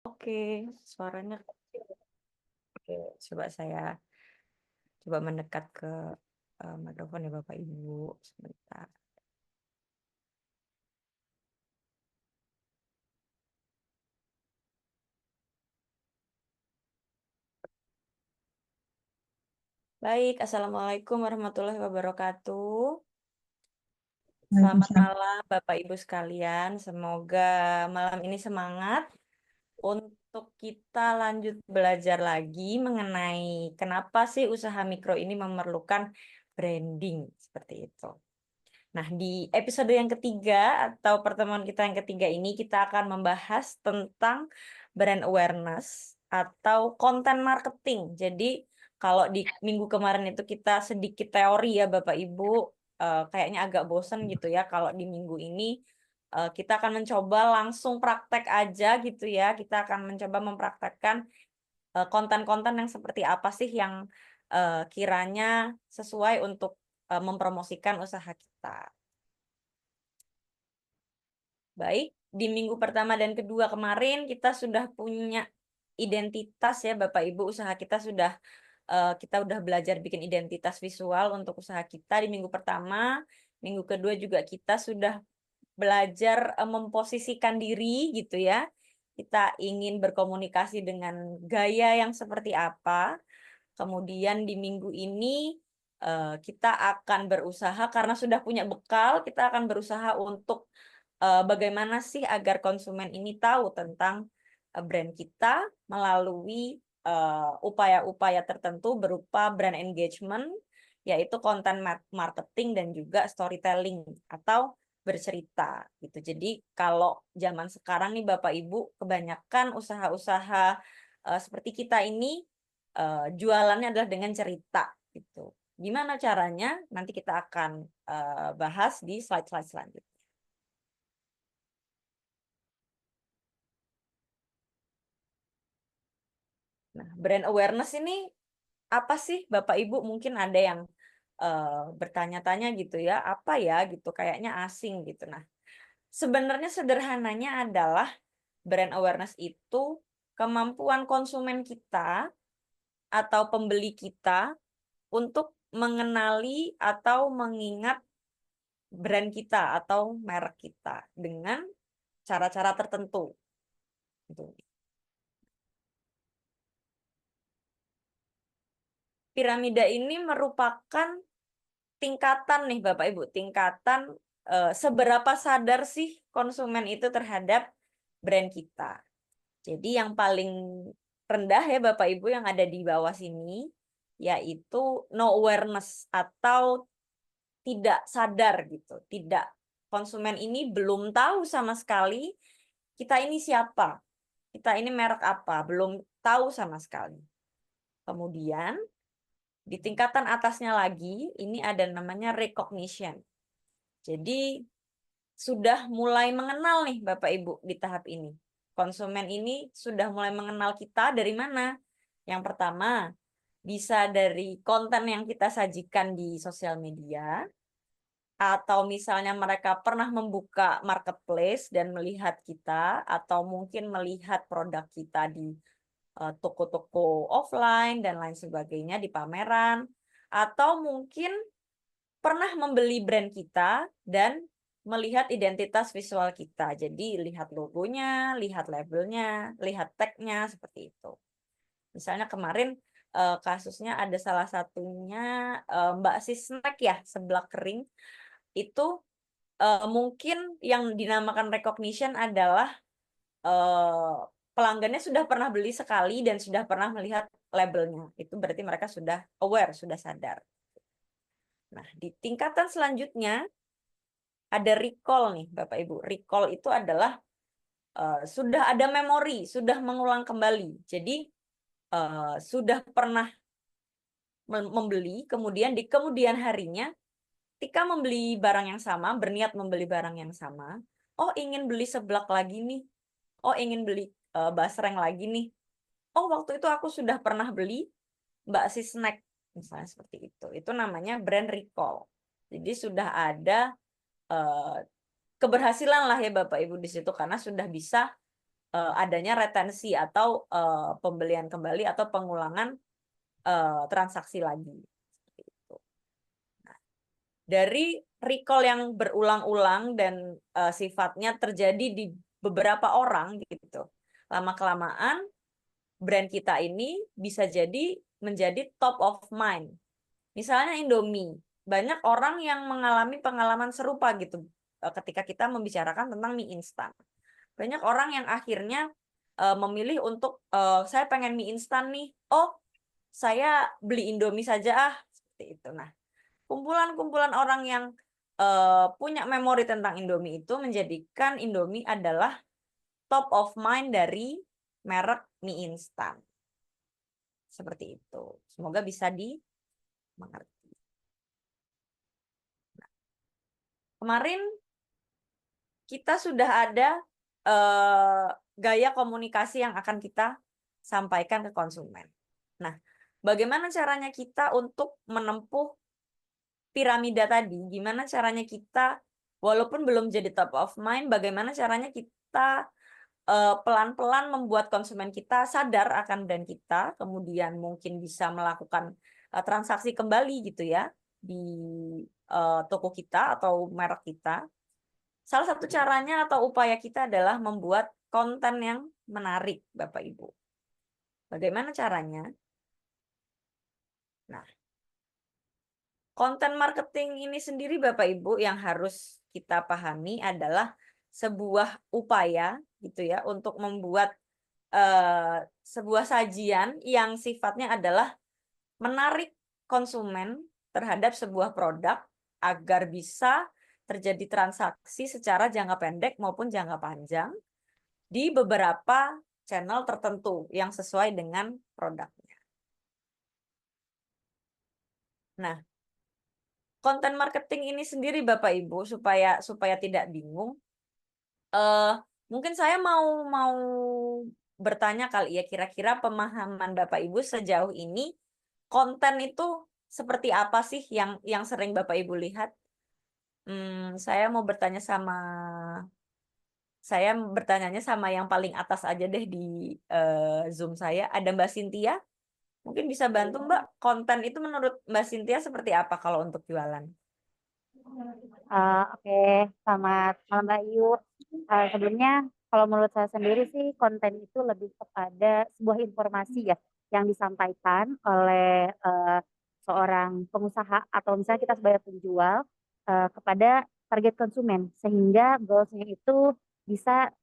Oke, suaranya kecil. Oke, coba saya coba mendekat ke mikrofon ya Bapak Ibu sebentar. Baik, Assalamualaikum warahmatullahi wabarakatuh. Selamat Waalaikumsalam. malam Bapak Ibu sekalian. Semoga malam ini semangat untuk kita lanjut belajar lagi mengenai kenapa sih usaha mikro ini memerlukan branding seperti itu. Nah, di episode yang ketiga atau pertemuan kita yang ketiga ini kita akan membahas tentang brand awareness atau konten marketing. Jadi, kalau di minggu kemarin itu kita sedikit teori ya Bapak Ibu, kayaknya agak bosen gitu ya. Kalau di minggu ini kita akan mencoba langsung praktek aja gitu ya. Kita akan mencoba mempraktekkan konten-konten yang seperti apa sih yang kiranya sesuai untuk mempromosikan usaha kita. Baik, di minggu pertama dan kedua kemarin kita sudah punya identitas ya Bapak Ibu, usaha kita udah belajar bikin identitas visual untuk usaha kita di minggu pertama. Minggu kedua juga kita sudah belajar memposisikan diri gitu ya. Kita ingin berkomunikasi dengan gaya yang seperti apa. Kemudian di minggu ini kita akan berusaha karena sudah punya bekal, kita akan berusaha untuk bagaimana sih agar konsumen ini tahu tentang brand kita melalui upaya-upaya tertentu berupa brand engagement, yaitu konten marketing dan juga storytelling atau bercerita gitu. Jadi kalau zaman sekarang nih Bapak Ibu, kebanyakan usaha-usaha seperti kita ini jualannya adalah dengan cerita gitu. Gimana caranya? Nanti kita akan bahas di slide-slide selanjutnya. Nah, brand awareness ini apa sih Bapak Ibu? Mungkin ada yang bertanya-tanya gitu ya, apa ya gitu, kayaknya asing gitu. Nah, sebenarnya sederhananya adalah brand awareness itu kemampuan konsumen kita atau pembeli kita untuk mengenali atau mengingat brand kita atau merek kita dengan cara-cara tertentu. Gitu. Piramida ini merupakan tingkatan nih Bapak Ibu, tingkatan seberapa sadar sih konsumen itu terhadap brand kita. Jadi yang paling rendah ya Bapak Ibu yang ada di bawah sini, yaitu no awareness atau tidak sadar gitu. Tidak, konsumen ini belum tahu sama sekali kita ini siapa, kita ini merek apa, belum tahu sama sekali. Kemudian di tingkatan atasnya lagi, ini ada namanya recognition. Jadi sudah mulai mengenal nih Bapak Ibu di tahap ini. Konsumen ini sudah mulai mengenal kita dari mana? Yang pertama, bisa dari konten yang kita sajikan di sosial media, atau misalnya mereka pernah membuka marketplace dan melihat kita, atau mungkin melihat produk kita di toko-toko offline dan lain sebagainya di pameran, atau mungkin pernah membeli brand kita dan melihat identitas visual kita. Jadi lihat logonya, lihat labelnya, lihat tagnya seperti itu. Misalnya kemarin kasusnya ada salah satunya Mbak Sis Snack ya, seblak kering. Itu mungkin yang dinamakan recognition adalah eh, pelanggannya sudah pernah beli sekali dan sudah pernah melihat labelnya. Itu berarti mereka sudah aware, sudah sadar. Nah, di tingkatan selanjutnya ada recall nih, Bapak Ibu. Recall itu adalah sudah ada memori, sudah mengulang kembali. Jadi sudah pernah membeli, kemudian di kemudian harinya, ketika membeli barang yang sama, berniat membeli barang yang sama, oh ingin beli seblak lagi nih, oh ingin beli basreng lagi nih, oh waktu itu aku sudah pernah beli Mbak Si Snack, misalnya seperti itu. Itu namanya brand recall. Jadi sudah ada eh, keberhasilan lah ya Bapak Ibu di situ karena sudah bisa adanya retensi atau pembelian kembali atau pengulangan transaksi lagi. Seperti itu. Nah, dari recall yang berulang-ulang dan sifatnya terjadi di beberapa orang gitu, lama-kelamaan brand kita ini bisa jadi menjadi top of mind. Misalnya Indomie, banyak orang yang mengalami pengalaman serupa gitu ketika kita membicarakan tentang mie instan. Banyak orang yang akhirnya memilih untuk saya pengen mie instan nih. Oh, saya beli Indomie saja seperti itu. Nah, kumpulan-kumpulan orang yang punya memori tentang Indomie itu menjadikan Indomie adalah top of mind dari merek mie instan. Seperti itu. Semoga bisa dimengerti. Nah, kemarin kita sudah ada gaya komunikasi yang akan kita sampaikan ke konsumen. Nah, bagaimana caranya kita untuk menempuh piramida tadi? Gimana caranya kita, walaupun belum jadi top of mind, bagaimana caranya kita pelan-pelan membuat konsumen kita sadar akan brand kita, kemudian mungkin bisa melakukan transaksi kembali gitu ya di toko kita atau merek kita. Salah satu caranya atau upaya kita adalah membuat konten yang menarik, Bapak Ibu. Bagaimana caranya? Nah, konten marketing ini sendiri Bapak Ibu yang harus kita pahami adalah sebuah upaya gitu ya untuk membuat sebuah sajian yang sifatnya adalah menarik konsumen terhadap sebuah produk agar bisa terjadi transaksi secara jangka pendek maupun jangka panjang di beberapa channel tertentu yang sesuai dengan produknya. Nah, konten marketing ini sendiri Bapak Ibu supaya tidak bingung, mungkin saya mau bertanya kali ya, kira-kira pemahaman Bapak Ibu sejauh ini konten itu seperti apa sih yang sering Bapak Ibu lihat? Saya bertanyanya sama yang paling atas aja deh di Zoom saya. Ada Mbak Cynthia, mungkin bisa bantu Mbak, konten itu menurut Mbak Cynthia seperti apa kalau untuk jualan? Oke, selamat malam Mbak Ayu. Sebelumnya, kalau menurut saya sendiri sih konten itu lebih kepada sebuah informasi ya yang disampaikan oleh seorang pengusaha atau misalnya kita sebagai penjual kepada target konsumen sehingga goalsnya itu bisa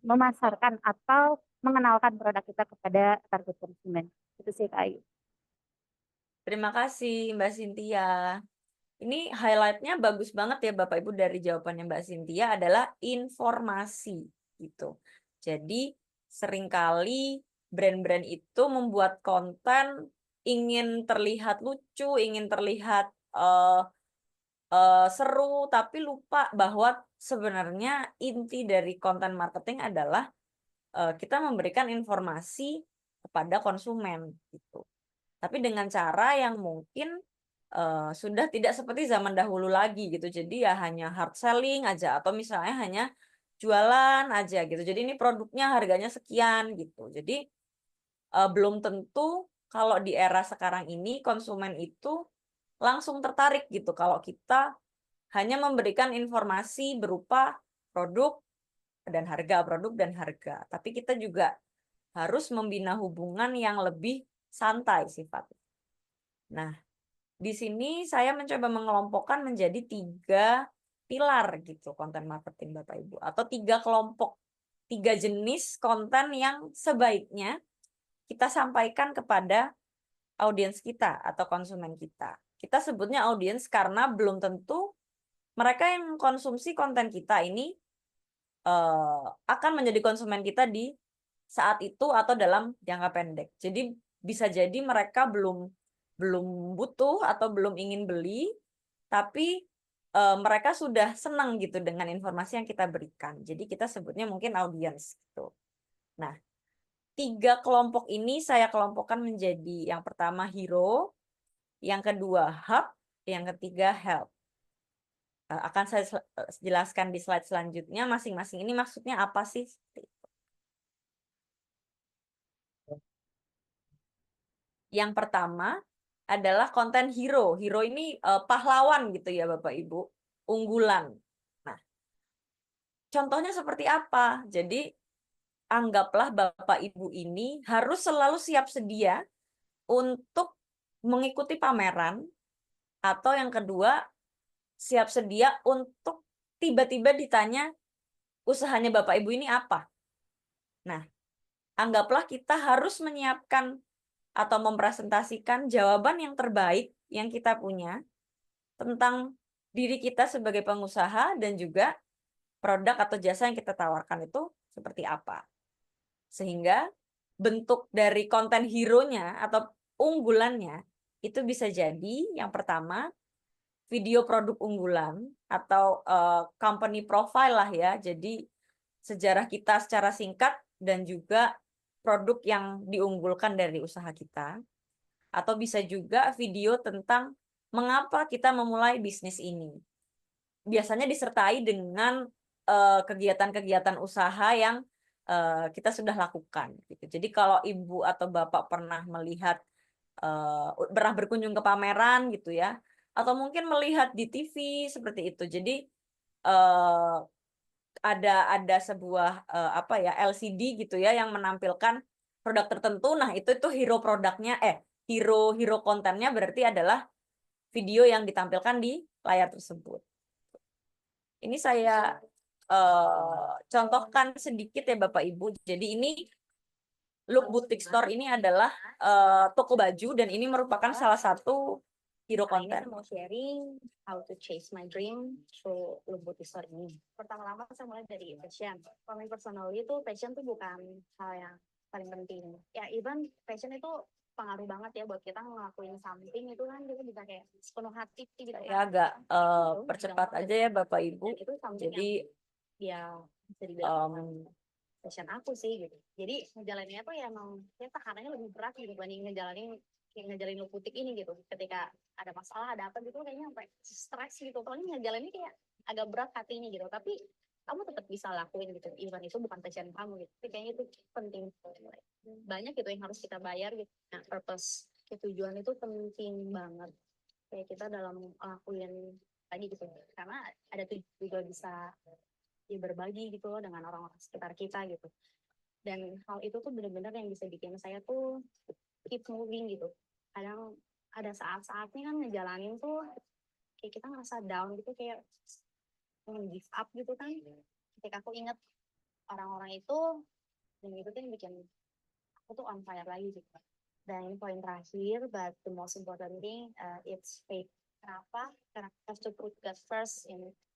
memasarkan atau mengenalkan produk kita kepada target konsumen. Itu sih Kak Ayu. Terima kasih Mbak Cynthia. Ini highlight-nya bagus banget ya Bapak Ibu dari jawabannya Mbak Cynthia adalah informasi gitu. Jadi seringkali brand-brand itu membuat konten ingin terlihat lucu, ingin terlihat seru, tapi lupa bahwa sebenarnya inti dari konten marketing adalah kita memberikan informasi kepada konsumen gitu. Tapi dengan cara yang mungkin sudah tidak seperti zaman dahulu lagi gitu. Jadi ya hanya hard selling aja atau misalnya hanya jualan aja gitu. Jadi ini produknya harganya sekian gitu. Jadi belum tentu kalau di era sekarang ini konsumen itu langsung tertarik gitu kalau kita hanya memberikan informasi berupa produk dan harga, produk dan harga. Tapi kita juga harus membina hubungan yang lebih santai sifatnya. Nah, di sini saya mencoba mengelompokkan menjadi 3 pilar gitu konten marketing Bapak Ibu. Atau 3 kelompok, 3 jenis konten yang sebaiknya kita sampaikan kepada audiens kita atau konsumen kita. Kita sebutnya audiens karena belum tentu mereka yang konsumsi konten kita ini akan menjadi konsumen kita di saat itu atau dalam jangka pendek. Jadi bisa jadi mereka belum butuh atau belum ingin beli, tapi mereka sudah senang gitu dengan informasi yang kita berikan. Jadi kita sebutnya mungkin audience gitu. Nah, 3 kelompok ini saya kelompokkan menjadi yang pertama hero, yang kedua hub, yang ketiga help. Akan saya jelaskan di slide selanjutnya masing-masing ini maksudnya apa sih? Yang pertama adalah konten hero. Hero ini pahlawan gitu ya Bapak Ibu, unggulan. Nah, contohnya seperti apa? Jadi anggaplah Bapak Ibu ini harus selalu siap sedia untuk mengikuti pameran, atau yang kedua siap sedia untuk tiba-tiba ditanya usahanya Bapak Ibu ini apa. Nah, anggaplah kita harus menyiapkan atau mempresentasikan jawaban yang terbaik yang kita punya tentang diri kita sebagai pengusaha dan juga produk atau jasa yang kita tawarkan itu seperti apa. Sehingga bentuk dari konten hero-nya atau unggulannya itu bisa jadi yang pertama video produk unggulan atau company profile lah ya. Jadi sejarah kita secara singkat dan juga produk yang diunggulkan dari usaha kita. Atau bisa juga video tentang mengapa kita memulai bisnis ini. Biasanya disertai dengan kegiatan-kegiatan usaha yang kita sudah lakukan. Gitu. Jadi kalau ibu atau bapak pernah melihat, pernah berkunjung ke pameran gitu ya, atau mungkin melihat di TV seperti itu. Jadi eh, ada sebuah apa ya LCD gitu ya yang menampilkan produk tertentu. Nah itu hero produknya hero kontennya berarti adalah video yang ditampilkan di layar tersebut. Ini saya contohkan sedikit ya Bapak Ibu. Jadi ini Look Boutique Store ini adalah toko baju dan ini merupakan salah satu hero Kali ini konten. saya mau sharing how to chase my dream through Look Boutique Store ini. Pertama-tama saya mulai dari passion. For me personally itu passion tuh bukan hal yang paling penting. Ya even passion itu pengaruh banget ya buat kita ngelakuin something itu kan kita bisa kayak sepenuh hati gitu Saya kan. agak Gitu, percepat gampang. aja ya Bapak Ibu. Dan itu something Jadi yang ya bisa dibilang passion aku sih gitu. Jadi ngejalaninnya tuh ya emang ya tekanannya lebih berat gitu dibanding ngejalanin Look Boutique ini gitu. Ketika ada masalah, ada apa gitu kayaknya sampai stres gitu. Soalnya ngejalaninnya kayak agak berat hatinya gitu. Tapi kamu tetap bisa lakuin gitu. Even itu bukan passion kamu gitu. Tapi kayaknya itu penting. Banyak gitu yang harus kita bayar gitu. Nah, purpose tujuan itu penting banget. Kayak kita dalam lakuin tadi gitu. Karena ada tujuan juga bisa ya berbagi gitu loh dengan orang-orang sekitar kita gitu. Dan hal itu tuh benar-benar yang bisa bikin saya tuh keep moving gitu. Kadang ada saat-saatnya kan ngejalanin tuh kayak kita ngerasa down gitu, kayak give up gitu kan. Ketika aku inget orang-orang itu, dan itu tuh yang bikin aku tuh on fire lagi gitu. Dan poin terakhir, but the most important thing, it's faith. Kenapa? Karena kita harus to put God first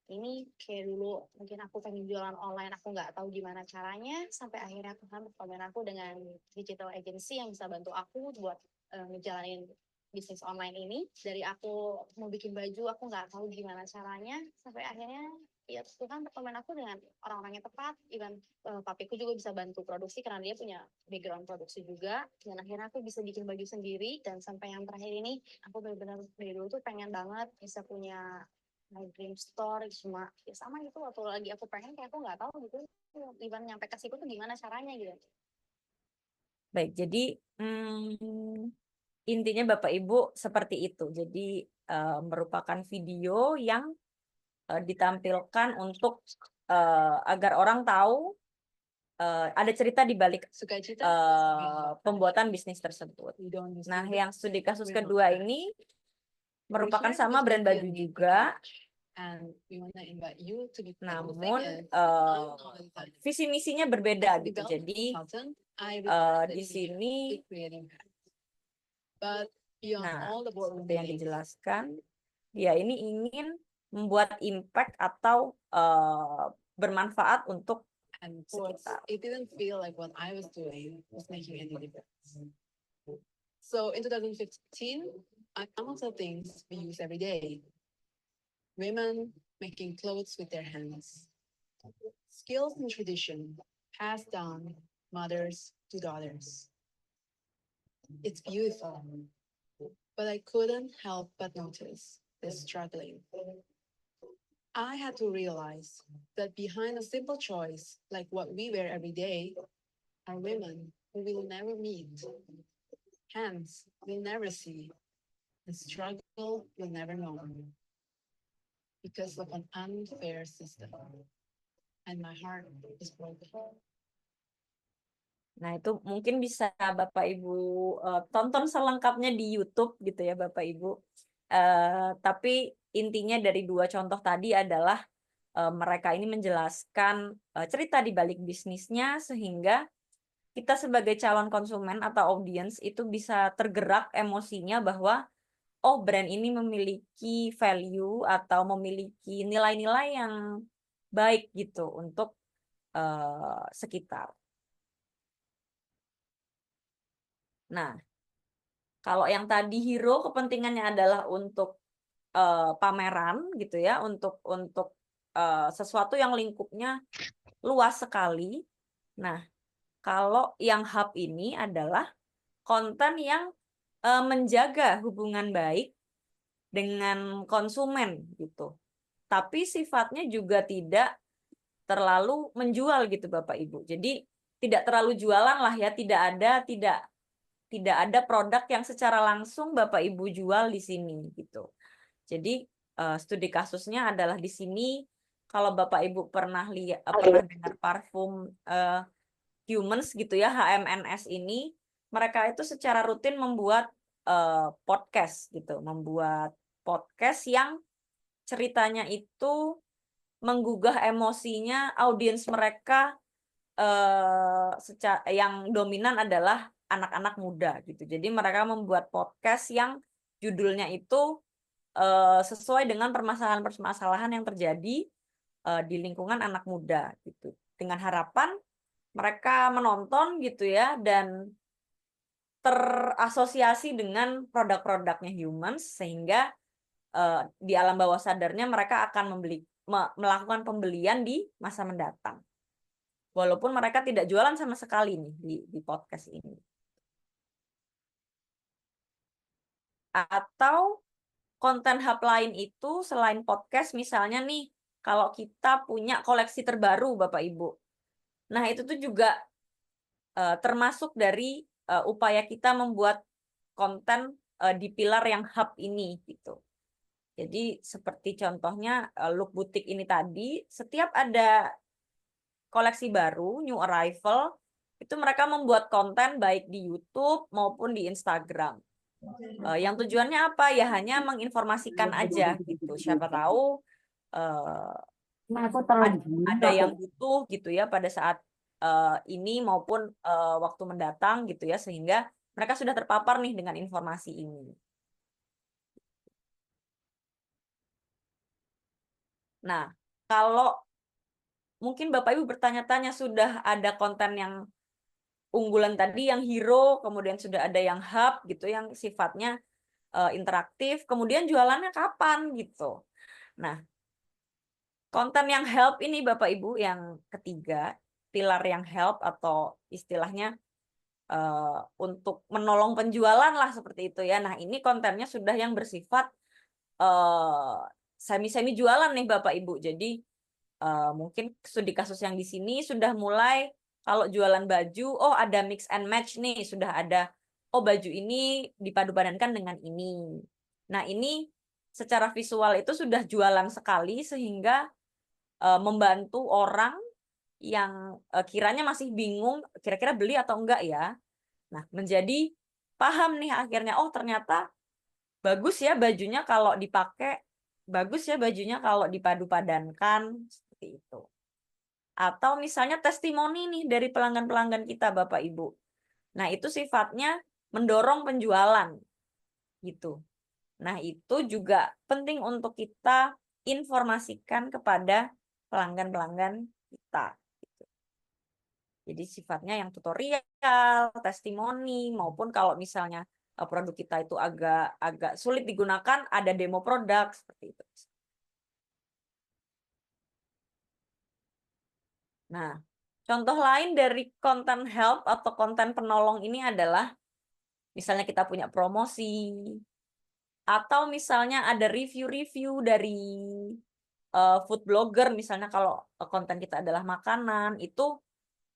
ini kayak dulu mungkin aku pengen jualan online, aku nggak tahu gimana caranya, sampai akhirnya Tuhan berkomen aku dengan digital agency yang bisa bantu aku buat ngejalanin bisnis online ini. Dari aku mau bikin baju, aku nggak tahu gimana caranya, sampai akhirnya ya Tuhan berkomen aku dengan orang-orang yang tepat. Even papiku juga bisa bantu produksi karena dia punya background produksi juga. Dan akhirnya aku bisa bikin baju sendiri. Dan sampai yang terakhir ini, aku benar-benar dari dulu tuh pengen banget bisa punya my dream store. Cuma ya sama gitu, waktu lagi aku pengen kayak aku nggak tahu gitu. Even nyampe ke situ tuh gimana caranya gitu. baik, jadi intinya Bapak Ibu seperti itu. Jadi merupakan video yang ditampilkan untuk agar orang tahu ada cerita di balik pembuatan bisnis tersebut. Nah, yang studi kasus kedua ini merupakan sama brand baju juga, namun visi misinya berbeda gitu. Jadi di sini, nah seperti yang dijelaskan, ya ini ingin membuat impact atau bermanfaat untuk sekitar. It didn't feel like what I was doing was making any difference. So in 2015, I found some things we use every day. Women making clothes with their hands. Skills and tradition passed down mothers to daughters. It's beautiful, but I couldn't help but notice the struggling. I had to realize that behind a simple choice like what we wear every day are women who will never meet. Hands will never see. The struggle will never know. Because of an unfair system. And my heart is broken. Nah, itu mungkin bisa Bapak Ibu tonton selengkapnya di YouTube gitu ya Bapak Ibu. Tapi intinya dari dua contoh tadi adalah mereka ini menjelaskan cerita di balik bisnisnya sehingga kita sebagai calon konsumen atau audiens itu bisa tergerak emosinya bahwa oh brand ini memiliki value atau memiliki nilai-nilai yang baik gitu untuk sekitar. Nah, kalau yang tadi hero kepentingannya adalah untuk pameran gitu ya, untuk sesuatu yang lingkupnya luas sekali. Nah, kalau yang hub ini adalah konten yang menjaga hubungan baik dengan konsumen gitu. Tapi sifatnya juga tidak terlalu menjual gitu Bapak Ibu. Jadi tidak terlalu jualan lah ya, tidak ada produk yang secara langsung Bapak Ibu jual di sini gitu. Jadi studi kasusnya adalah di sini kalau Bapak Ibu pernah dengar parfum Humans gitu ya, HMNS ini, mereka itu secara rutin membuat podcast gitu, membuat podcast yang ceritanya itu menggugah emosinya audiens mereka yang dominan adalah anak-anak muda gitu. Jadi mereka membuat podcast yang judulnya itu sesuai dengan permasalahan-permasalahan yang terjadi di lingkungan anak muda gitu. Dengan harapan mereka menonton gitu ya dan terasosiasi dengan produk-produknya Humans sehingga di alam bawah sadarnya mereka akan melakukan pembelian di masa mendatang. Walaupun mereka tidak jualan sama sekali nih di podcast ini. Atau konten hub lain itu selain podcast misalnya nih, kalau kita punya koleksi terbaru Bapak Ibu. Nah, itu tuh juga termasuk dari upaya kita membuat konten di pilar yang hub ini gitu. Jadi seperti contohnya Look Boutique ini tadi, setiap ada koleksi baru, new arrival, itu mereka membuat konten baik di YouTube maupun di Instagram. Yang tujuannya apa? Ya hanya menginformasikan aja gitu. Siapa tahu ada yang butuh gitu ya pada saat ini maupun waktu mendatang gitu ya, sehingga mereka sudah terpapar nih dengan informasi ini. Nah, kalau mungkin Bapak Ibu bertanya-tanya sudah ada konten yang unggulan tadi yang hero, kemudian sudah ada yang hub gitu yang sifatnya interaktif, kemudian jualannya kapan gitu. Nah, konten yang help ini Bapak Ibu yang ketiga, pilar yang help atau istilahnya untuk menolong penjualan lah seperti itu ya. Nah, ini kontennya sudah yang bersifat semi-semi jualan nih Bapak Ibu. Jadi mungkin studi kasus yang di sini sudah mulai kalau jualan baju, oh ada mix and match nih, sudah ada oh baju ini dipadu-padankan dengan ini. Nah, ini secara visual itu sudah jualan sekali sehingga membantu orang yang kiranya masih bingung kira-kira beli atau enggak ya. Nah, menjadi paham nih akhirnya, oh ternyata bagus ya bajunya kalau dipakai, bagus ya bajunya kalau dipadu-padankan, seperti itu. Atau misalnya testimoni nih dari pelanggan-pelanggan kita Bapak Ibu. Nah, itu sifatnya mendorong penjualan gitu. Nah, itu juga penting untuk kita informasikan kepada pelanggan-pelanggan kita. Jadi sifatnya yang tutorial, testimoni, maupun kalau misalnya produk kita itu agak sulit digunakan, ada demo produk seperti itu. Nah, contoh lain dari konten help atau konten penolong ini adalah misalnya kita punya promosi, atau misalnya ada review-review dari food blogger, misalnya kalau konten kita adalah makanan, itu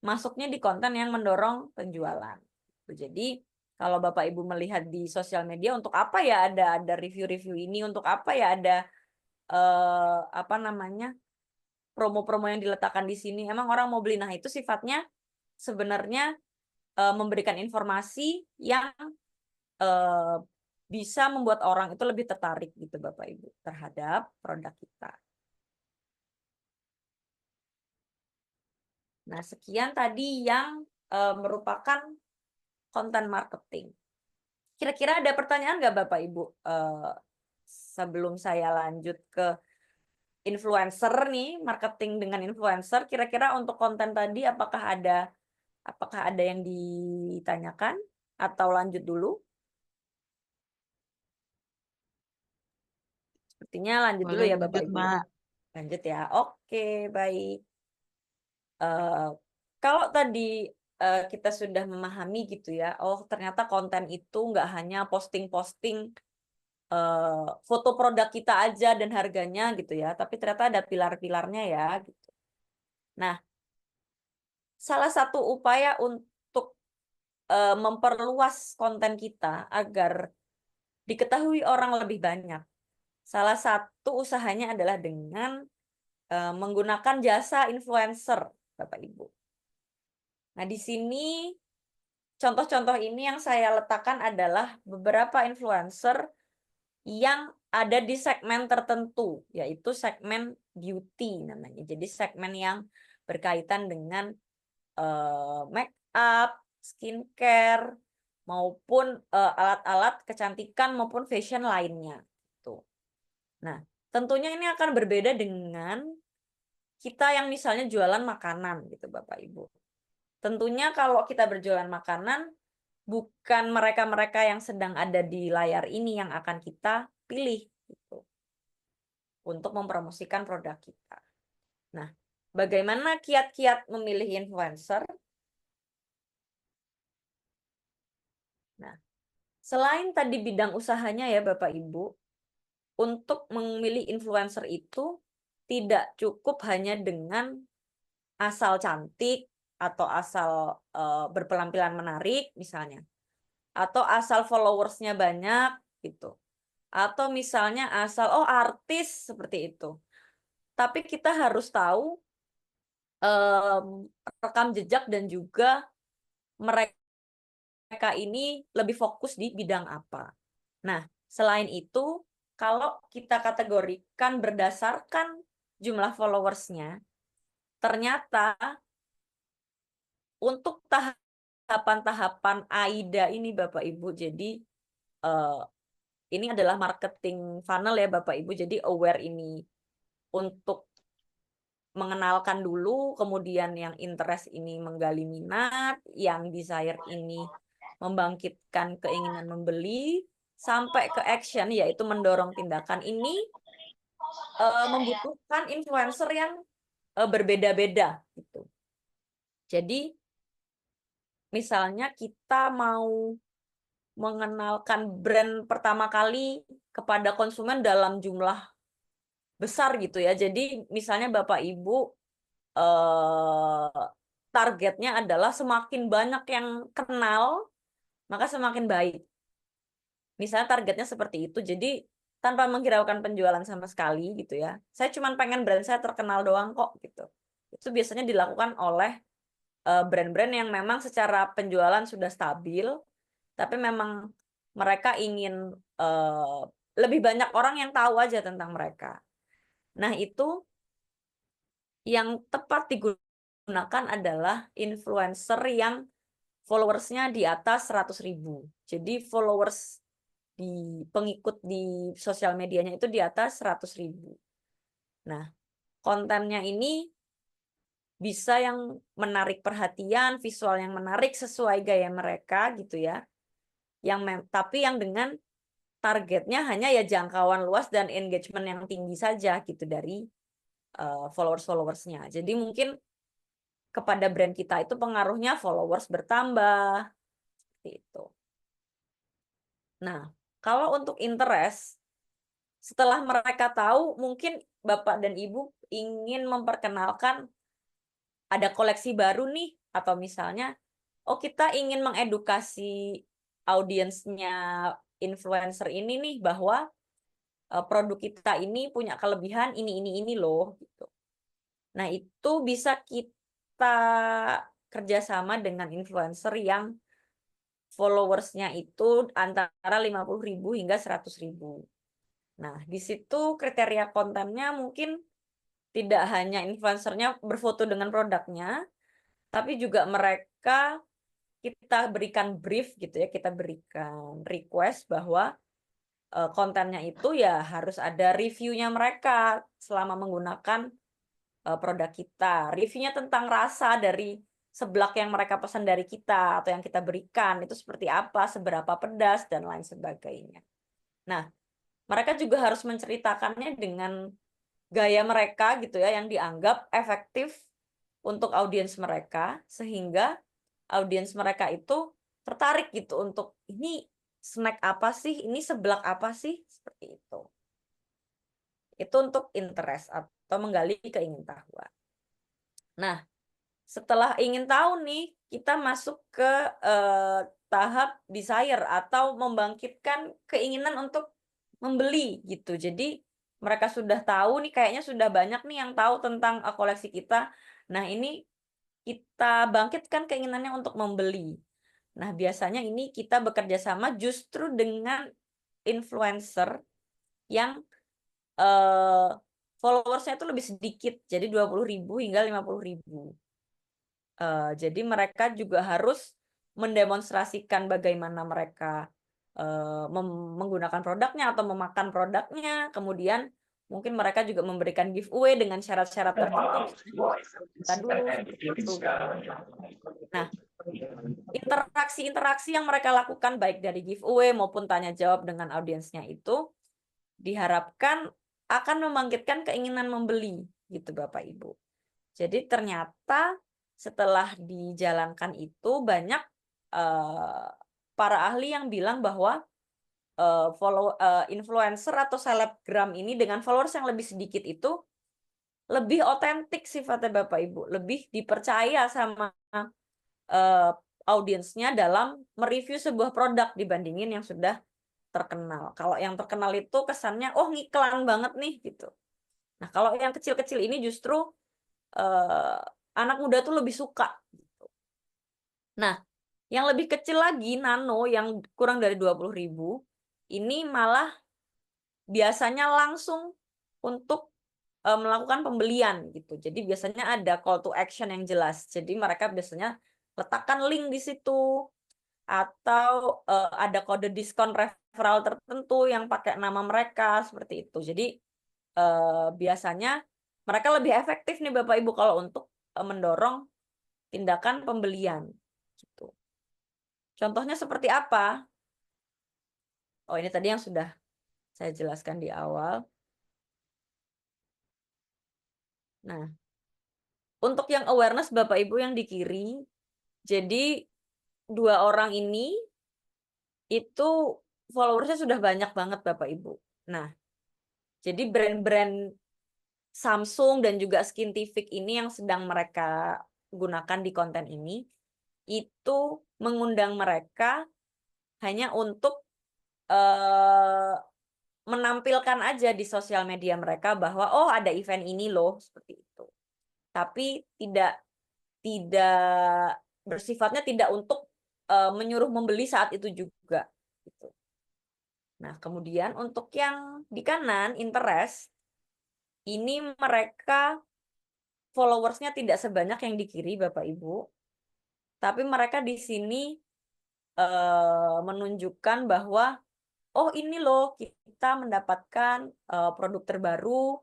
masuknya di konten yang mendorong penjualan. Jadi Kalau Bapak Ibu melihat di sosial media, untuk apa ya ada review-review ini, untuk apa ya ada apa namanya, promo-promo yang diletakkan di sini. Emang orang mau beli. Nah, itu sifatnya sebenarnya memberikan informasi yang bisa membuat orang itu lebih tertarik gitu Bapak Ibu terhadap produk kita. Nah, sekian tadi yang merupakan konten marketing. Kira-kira ada pertanyaan nggak Bapak Ibu sebelum saya lanjut ke influencer nih, marketing dengan influencer, kira-kira untuk konten tadi apakah ada yang ditanyakan atau lanjut dulu? Sepertinya lanjut dulu Boleh ya Bapak lanjut, Ibu. Mbak. Lanjut ya. Oke, baik. Kalau tadi kita sudah memahami gitu ya, oh ternyata konten itu nggak hanya posting-posting foto produk kita aja dan harganya gitu ya, tapi ternyata ada pilar-pilarnya ya gitu. Nah, salah satu upaya untuk memperluas konten kita agar diketahui orang lebih banyak, salah satu usahanya adalah dengan menggunakan jasa influencer, Bapak Ibu. Nah, di sini contoh-contoh ini yang saya letakkan adalah beberapa influencer yang ada di segmen tertentu, yaitu segmen beauty namanya. Jadi segmen yang berkaitan dengan make up, skincare, maupun alat-alat kecantikan maupun fashion lainnya. Tuh. Nah, tentunya ini akan berbeda dengan kita yang misalnya jualan makanan gitu Bapak Ibu. Tentunya kalau kita berjualan makanan, bukan mereka-mereka yang sedang ada di layar ini yang akan kita pilih gitu, untuk mempromosikan produk kita. Nah, bagaimana kiat-kiat memilih influencer? Nah, selain tadi bidang usahanya ya Bapak Ibu, untuk memilih influencer itu tidak cukup hanya dengan asal cantik atau asal berpenampilan menarik misalnya, atau asal followersnya banyak gitu, atau misalnya asal oh artis seperti itu. Tapi kita harus tahu rekam jejak dan juga mereka ini lebih fokus di bidang apa. Nah, selain itu, kalau kita kategorikan berdasarkan jumlah followersnya, ternyata untuk tahapan-tahapan AIDA ini Bapak Ibu, jadi ini adalah marketing funnel ya Bapak Ibu, jadi aware ini untuk mengenalkan dulu, kemudian yang interest ini menggali minat, yang desire ini membangkitkan keinginan membeli, sampai ke action yaitu mendorong tindakan ini membutuhkan influencer yang berbeda-beda gitu. Jadi misalnya kita mau mengenalkan brand pertama kali kepada konsumen dalam jumlah besar gitu ya. Jadi misalnya Bapak Ibu targetnya adalah semakin banyak yang kenal, maka semakin baik. Misalnya targetnya seperti itu. Jadi tanpa menghiraukan penjualan sama sekali gitu ya. Saya cuma pengen brand saya terkenal doang kok gitu. Itu biasanya dilakukan oleh brand-brand yang memang secara penjualan sudah stabil, tapi memang mereka ingin lebih banyak orang yang tahu aja tentang mereka. Nah, itu yang tepat digunakan adalah influencer yang followersnya di atas 100.000. Jadi followers di pengikut di sosial medianya itu di atas 100.000. Nah, kontennya ini bisa yang menarik perhatian, visual yang menarik sesuai gaya mereka gitu ya. Tapi yang dengan targetnya hanya ya jangkauan luas dan engagement yang tinggi saja gitu dari followers-followersnya. Jadi mungkin kepada brand kita itu pengaruhnya followers bertambah seperti itu. Nah, kalau untuk interest, setelah mereka tahu, mungkin Bapak dan Ibu ingin memperkenalkan ada koleksi baru nih, atau misalnya, oh kita ingin mengedukasi audiensnya influencer ini nih bahwa produk kita ini punya kelebihan ini loh gitu. Nah, itu bisa kita kerjasama dengan influencer yang followersnya itu antara 50.000 hingga 100.000. Nah, di situ kriteria kontennya mungkin tidak hanya influencernya berfoto dengan produknya, tapi juga mereka kita berikan brief gitu ya, kita berikan request bahwa kontennya itu ya harus ada reviewnya mereka selama menggunakan produk kita. Reviewnya tentang rasa dari seblak yang mereka pesan dari kita atau yang kita berikan itu seperti apa, seberapa pedas dan lain sebagainya. Nah, mereka juga harus menceritakannya dengan gaya mereka gitu ya yang dianggap efektif untuk audiens mereka sehingga audiens mereka itu tertarik gitu untuk ini snack apa sih, ini seblak apa sih, seperti itu. Itu untuk interest atau menggali keingintahuan. Nah, setelah ingin tahu nih, kita masuk ke tahap desire atau membangkitkan keinginan untuk membeli gitu. Jadi mereka sudah tahu nih, kayaknya sudah banyak nih yang tahu tentang koleksi kita. Nah, ini kita bangkitkan keinginannya untuk membeli. Nah, biasanya ini kita bekerja sama justru dengan influencer yang followersnya itu lebih sedikit, jadi 20.000 hingga 50.000. Jadi mereka juga harus mendemonstrasikan bagaimana mereka menggunakan produknya atau memakan produknya, kemudian mungkin mereka juga memberikan giveaway dengan syarat-syarat tertentu. Kita dulu gitu. Nah, interaksi-interaksi yang mereka lakukan baik dari giveaway maupun tanya jawab dengan audiensnya itu diharapkan akan membangkitkan keinginan membeli gitu Bapak Ibu. Jadi ternyata setelah dijalankan itu banyak para ahli yang bilang bahwa influencer atau selebgram ini dengan followers yang lebih sedikit itu lebih otentik sifatnya Bapak Ibu, lebih dipercaya sama audiensnya dalam mereview sebuah produk dibandingin yang sudah terkenal. Kalau yang terkenal itu kesannya oh ngiklan banget nih gitu. Nah, kalau yang kecil-kecil ini justru anak muda tuh lebih suka gitu. Nah, yang lebih kecil lagi nano yang kurang dari 20.000 ini malah biasanya langsung untuk melakukan pembelian gitu. Jadi biasanya ada call to action yang jelas. Jadi mereka biasanya letakkan link di situ atau ada kode diskon referral tertentu yang pakai nama mereka seperti itu. Jadi biasanya mereka lebih efektif nih Bapak Ibu kalau untuk mendorong tindakan pembelian gitu. Contohnya seperti apa? Oh, ini tadi yang sudah saya jelaskan di awal. Nah, untuk yang awareness Bapak Ibu yang di kiri, jadi 2 orang ini itu followersnya sudah banyak banget Bapak Ibu. Nah, jadi brand-brand Samsung dan juga Skintific ini yang sedang mereka gunakan di konten ini, itu mengundang mereka hanya untuk menampilkan aja di sosial media mereka bahwa oh ada event ini loh, seperti itu. Tapi tidak bersifatnya tidak untuk menyuruh membeli saat itu juga gitu. Nah, kemudian untuk yang di kanan interest ini mereka followersnya tidak sebanyak yang di kiri Bapak Ibu. Tapi mereka di sini menunjukkan bahwa oh ini loh kita mendapatkan produk terbaru.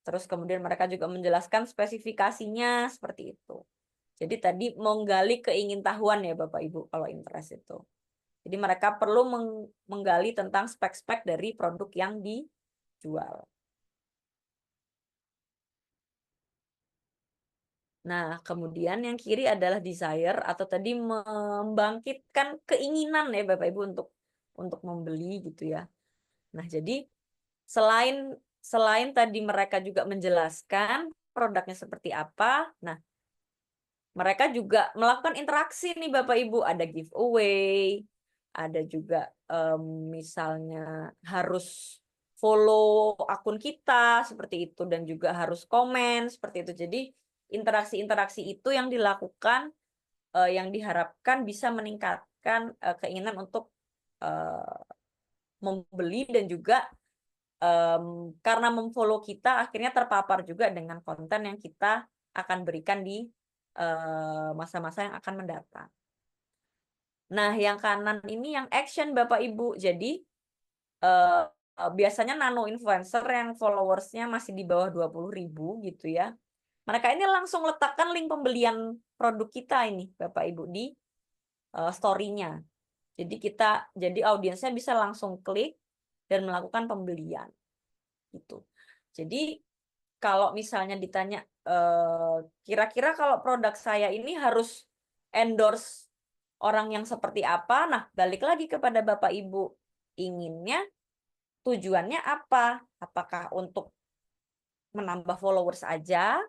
Terus kemudian mereka juga menjelaskan spesifikasinya seperti itu. Jadi tadi menggali keingintahuan ya Bapak Ibu kalau interest itu. Jadi mereka perlu menggali tentang spek-spek dari produk yang dijual. Nah, kemudian yang kiri adalah desire atau tadi membangkitkan keinginan ya Bapak Ibu untuk membeli gitu ya. Nah, jadi selain tadi mereka juga menjelaskan produknya seperti apa, nah mereka juga melakukan interaksi nih Bapak Ibu, ada giveaway, ada juga misalnya harus follow akun kita seperti itu dan juga harus komen seperti itu. Jadi interaksi-interaksi itu yang dilakukan yang diharapkan bisa meningkatkan keinginan untuk membeli dan juga karena memfollow kita akhirnya terpapar juga dengan konten yang kita akan berikan di masa-masa yang akan mendatang. Nah, yang kanan ini yang action Bapak Ibu. Jadi biasanya nano influencer yang followersnya masih di bawah 20.000 gitu ya. Mereka ini langsung letakkan link pembelian produk kita ini Bapak Ibu di story-nya. Jadi audiensnya bisa langsung klik dan melakukan pembelian gitu. Jadi kalau misalnya ditanya kira-kira kalau produk saya ini harus endorse orang yang seperti apa? Nah, balik lagi kepada Bapak Ibu. Inginnya tujuannya apa? Apakah untuk menambah followers aja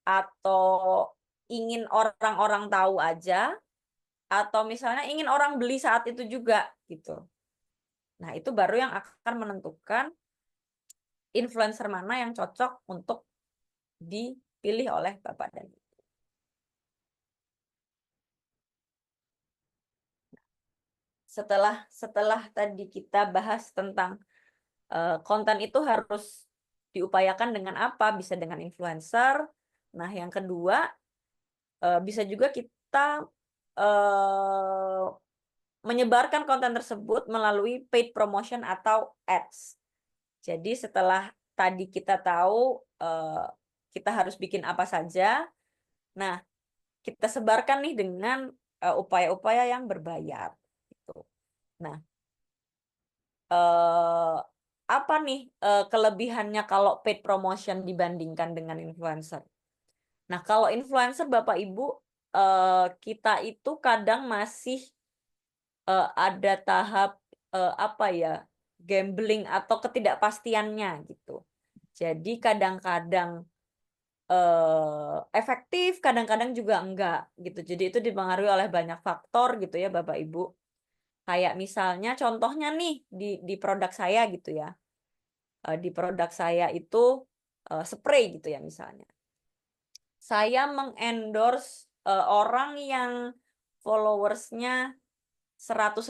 atau ingin orang-orang tahu aja atau misalnya ingin orang beli saat itu juga gitu. Nah, itu baru yang akan menentukan influencer mana yang cocok untuk dipilih oleh Bapak dan Ibu. Setelah tadi kita bahas tentang konten itu harus diupayakan dengan apa? Bisa dengan influencer. Nah, yang kedua bisa juga kita menyebarkan konten tersebut melalui paid promotion atau ads. Jadi setelah tadi kita tahu kita harus bikin apa saja, nah kita sebarkan nih dengan upaya-upaya yang berbayar. Gitu. Nah, apa nih kelebihannya kalau paid promotion dibandingkan dengan influencer? Nah, kalau influencer Bapak Ibu kita itu kadang masih ada tahap apa ya, gambling atau ketidakpastiannya gitu. Jadi kadang-kadang efektif, kadang-kadang juga enggak gitu. Jadi itu dipengaruhi oleh banyak faktor gitu ya Bapak Ibu. Kayak misalnya contohnya nih di produk saya gitu ya. Di produk saya itu spray gitu ya misalnya. Saya mengendorse orang yang followersnya 100.000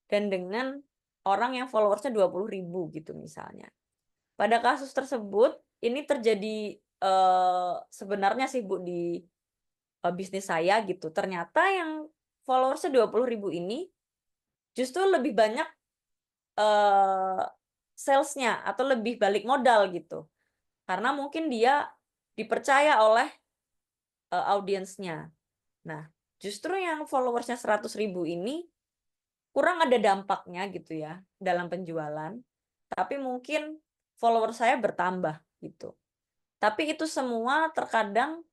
dan dengan orang yang followersnya 20.000 gitu misalnya. Pada kasus tersebut ini terjadi sebenarnya sih Bu di bisnis saya gitu. Ternyata yang followersnya 20.000 ini justru lebih banyak salesnya atau lebih balik modal gitu. Karena mungkin dia dipercaya oleh audiensnya. Nah, justru yang followersnya 100.000 ini kurang ada dampaknya gitu ya dalam penjualan. Tapi mungkin follower saya bertambah gitu. Tapi itu semua terkadang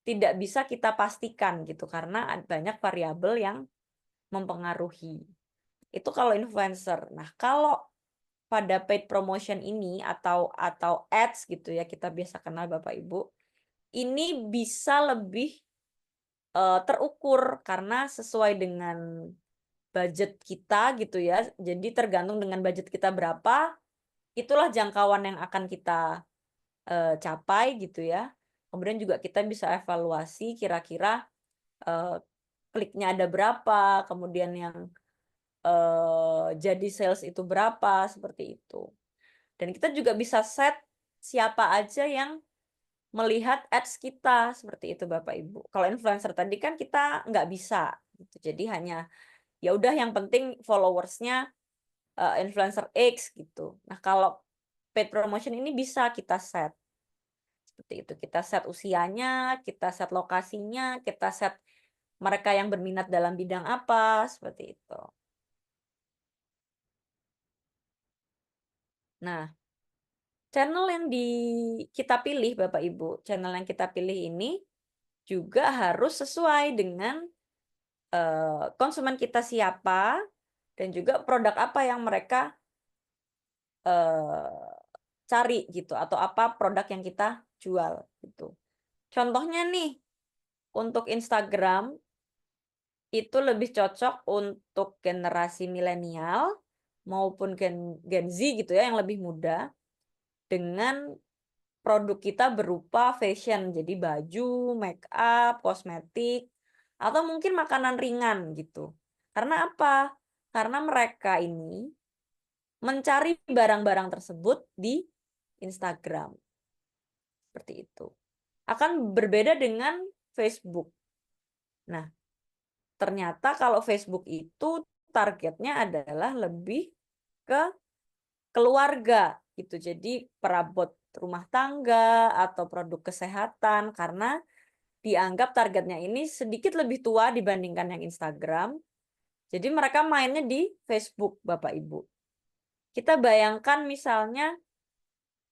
tidak bisa kita pastikan gitu karena banyak variabel yang mempengaruhi. Itu kalau influencer. Nah, kalau pada paid promotion ini atau ads gitu ya kita biasa kenal Bapak Ibu, ini bisa lebih terukur karena sesuai dengan budget kita gitu ya. Jadi tergantung dengan budget kita berapa, itulah jangkauan yang akan kita capai gitu ya. Kemudian juga kita bisa evaluasi kira-kira kliknya ada berapa, kemudian yang jadi sales itu berapa, seperti itu. Dan kita juga bisa set siapa aja yang melihat ads kita, seperti itu Bapak Ibu. Kalau influencer tadi kan kita nggak bisa, gitu. Jadi hanya ya udah yang penting followersnya influencer X gitu. Nah kalau paid promotion ini bisa kita set. Seperti itu. Kita set usianya, kita set lokasinya, kita set mereka yang berminat dalam bidang apa, seperti itu. Nah, channel yang kita pilih Bapak Ibu, channel yang kita pilih ini juga harus sesuai dengan konsumen kita siapa dan juga produk apa yang mereka cari gitu atau apa produk yang kita jual gitu. Contohnya nih untuk Instagram itu lebih cocok untuk generasi milenial maupun Gen Z gitu ya, yang lebih muda, dengan produk kita berupa fashion, jadi baju, make up, kosmetik, atau mungkin makanan ringan gitu. Karena apa? Karena mereka ini mencari barang-barang tersebut di Instagram. Seperti itu. Akan berbeda dengan Facebook. Nah, ternyata kalau Facebook itu targetnya adalah lebih ke keluarga gitu. Jadi perabot rumah tangga atau produk kesehatan, karena dianggap targetnya ini sedikit lebih tua dibandingkan yang Instagram. Jadi mereka mainnya di Facebook, Bapak Ibu. Kita bayangkan misalnya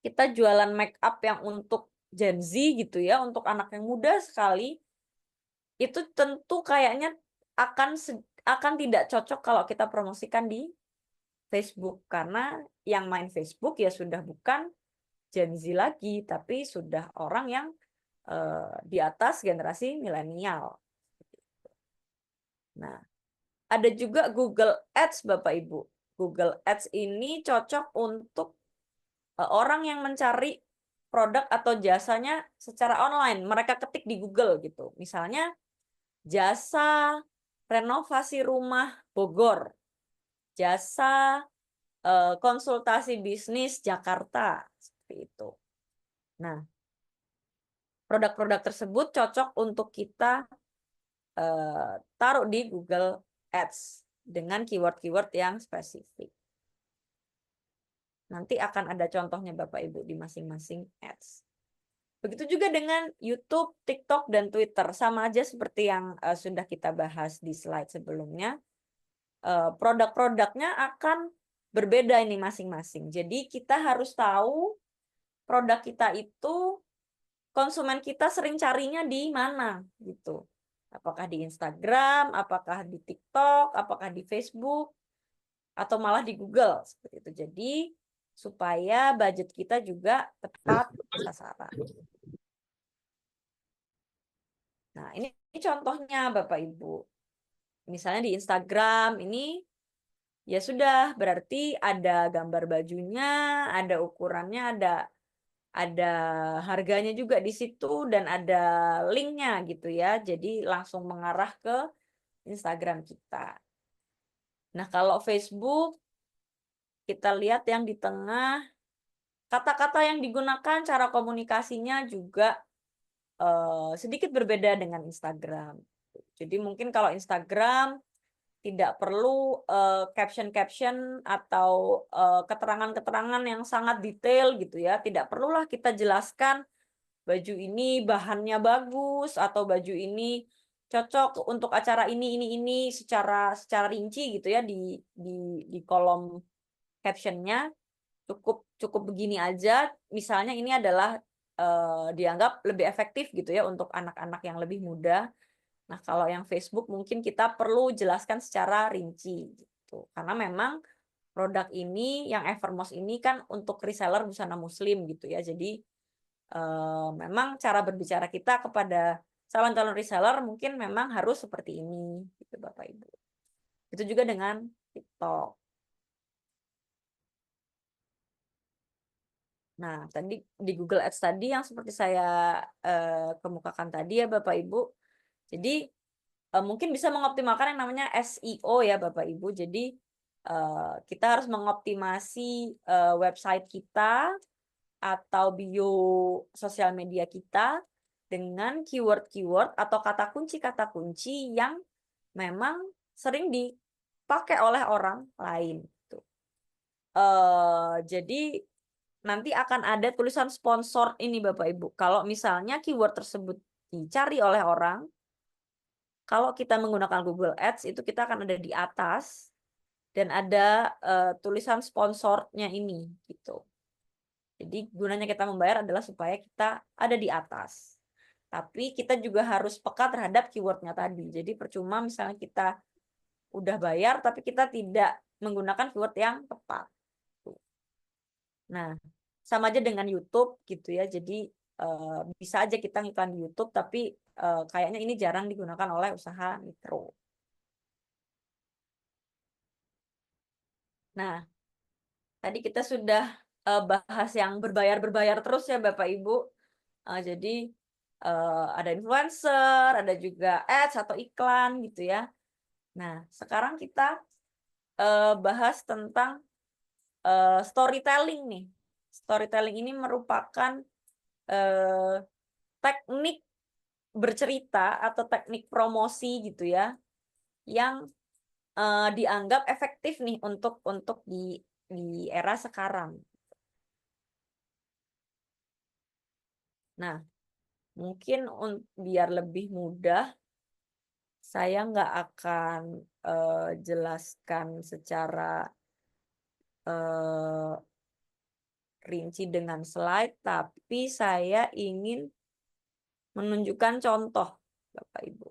kita jualan make up yang untuk Gen Z gitu ya, untuk anak yang muda sekali, itu tentu kayaknya akan tidak cocok kalau kita promosikan di Facebook, karena yang main Facebook ya sudah bukan Gen Z lagi, tapi sudah orang yang di atas generasi milenial. Nah, ada juga Google Ads, Bapak Ibu. Google Ads ini cocok untuk orang yang mencari produk atau jasanya secara online. Mereka ketik di Google gitu. Misalnya jasa renovasi rumah Bogor, jasa konsultasi bisnis Jakarta, seperti itu. Nah, produk-produk tersebut cocok untuk kita taruh di Google Ads dengan keyword-keyword yang spesifik. Nanti akan ada contohnya Bapak Ibu di masing-masing ads. Begitu juga dengan YouTube, TikTok, dan Twitter. Sama aja seperti yang sudah kita bahas di slide sebelumnya. Produk-produknya akan berbeda ini masing-masing. Jadi kita harus tahu produk kita itu konsumen kita sering carinya di mana gitu. Apakah di Instagram, apakah di TikTok, apakah di Facebook, atau malah di Google seperti itu. Jadi supaya budget kita juga tepat sasaran. Nah, ini contohnya Bapak Ibu. Misalnya di Instagram ini ya sudah, berarti ada gambar bajunya, ada ukurannya, ada harganya juga di situ, dan ada linknya gitu ya. Jadi langsung mengarah ke Instagram kita. Nah, kalau Facebook kita lihat yang di tengah, kata-kata yang digunakan, cara komunikasinya juga sedikit berbeda dengan Instagram. Jadi mungkin kalau Instagram tidak perlu caption-caption atau keterangan-keterangan yang sangat detail gitu ya. Tidak perlulah kita jelaskan baju ini bahannya bagus atau baju ini cocok untuk acara ini secara rinci gitu ya di kolom captionnya. Cukup begini aja. Misalnya ini adalah dianggap lebih efektif gitu ya untuk anak-anak yang lebih muda. Nah, kalau yang Facebook mungkin kita perlu jelaskan secara rinci gitu. Karena memang produk ini yang Evermost ini kan untuk reseller busana muslim gitu ya. Jadi memang cara berbicara kita kepada calon-calon reseller mungkin memang harus seperti ini gitu Bapak Ibu. Itu juga dengan TikTok. Nah, tadi di Google Ads tadi yang seperti saya kemukakan tadi ya Bapak Ibu. Jadi mungkin bisa mengoptimalkan yang namanya SEO ya Bapak Ibu. Jadi kita harus mengoptimasi website kita atau bio sosial media kita dengan keyword-keyword atau kata kunci yang memang sering dipakai oleh orang lain. Jadi nanti akan ada tulisan sponsor ini Bapak Ibu. Kalau misalnya keyword tersebut dicari oleh orang, kalau kita menggunakan Google Ads itu kita akan ada di atas dan ada tulisan sponsornya ini gitu. Jadi gunanya kita membayar adalah supaya kita ada di atas. Tapi kita juga harus peka terhadap keywordnya tadi. Jadi percuma misalnya kita udah bayar tapi kita tidak menggunakan keyword yang tepat. Nah, sama aja dengan YouTube gitu ya. Jadi bisa aja kita ngiklan di YouTube tapi kayaknya ini jarang digunakan oleh usaha mikro. Nah, tadi kita sudah bahas yang berbayar terus ya Bapak Ibu. Jadi ada influencer, ada juga ads atau iklan gitu ya. Nah, sekarang kita bahas tentang storytelling nih. Storytelling ini merupakan teknik bercerita atau teknik promosi gitu ya, yang dianggap efektif nih untuk di era sekarang. Nah, mungkin biar lebih mudah, saya nggak akan jelaskan secara rinci dengan slide, tapi saya ingin menunjukkan contoh, Bapak Ibu.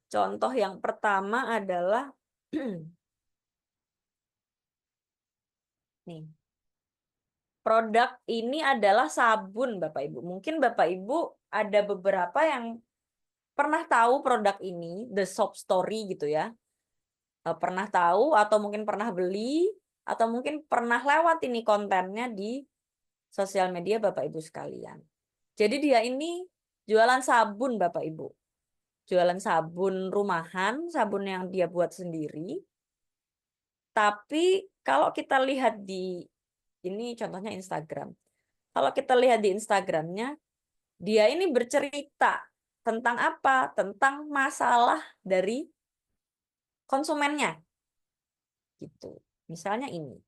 Contoh yang pertama adalah nih. Produk ini adalah sabun, Bapak Ibu. Mungkin Bapak Ibu ada beberapa yang pernah tahu produk ini, The Soap Story gitu ya. Pernah tahu atau mungkin pernah beli atau mungkin pernah lewat ini kontennya di sosial media Bapak Ibu sekalian. Jadi dia ini jualan sabun Bapak Ibu. Jualan sabun rumahan, sabun yang dia buat sendiri. Tapi kalau kita lihat ini contohnya Instagram. Kalau kita lihat di Instagramnya, dia ini bercerita tentang apa? Tentang masalah dari konsumennya. Gitu. Misalnya ini.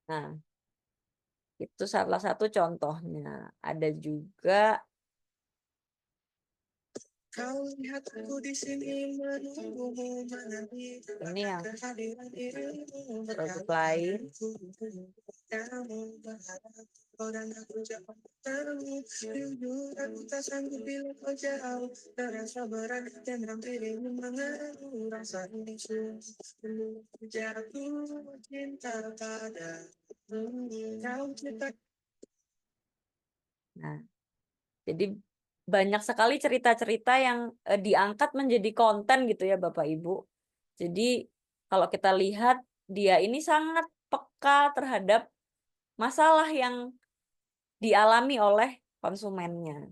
Nah, itu salah satu contohnya. Ada juga ini yang produk lain. Nah, jadi banyak sekali cerita-cerita yang diangkat menjadi konten gitu ya Bapak Ibu. Jadi kalau kita lihat dia ini sangat peka terhadap masalah yang dialami oleh konsumennya.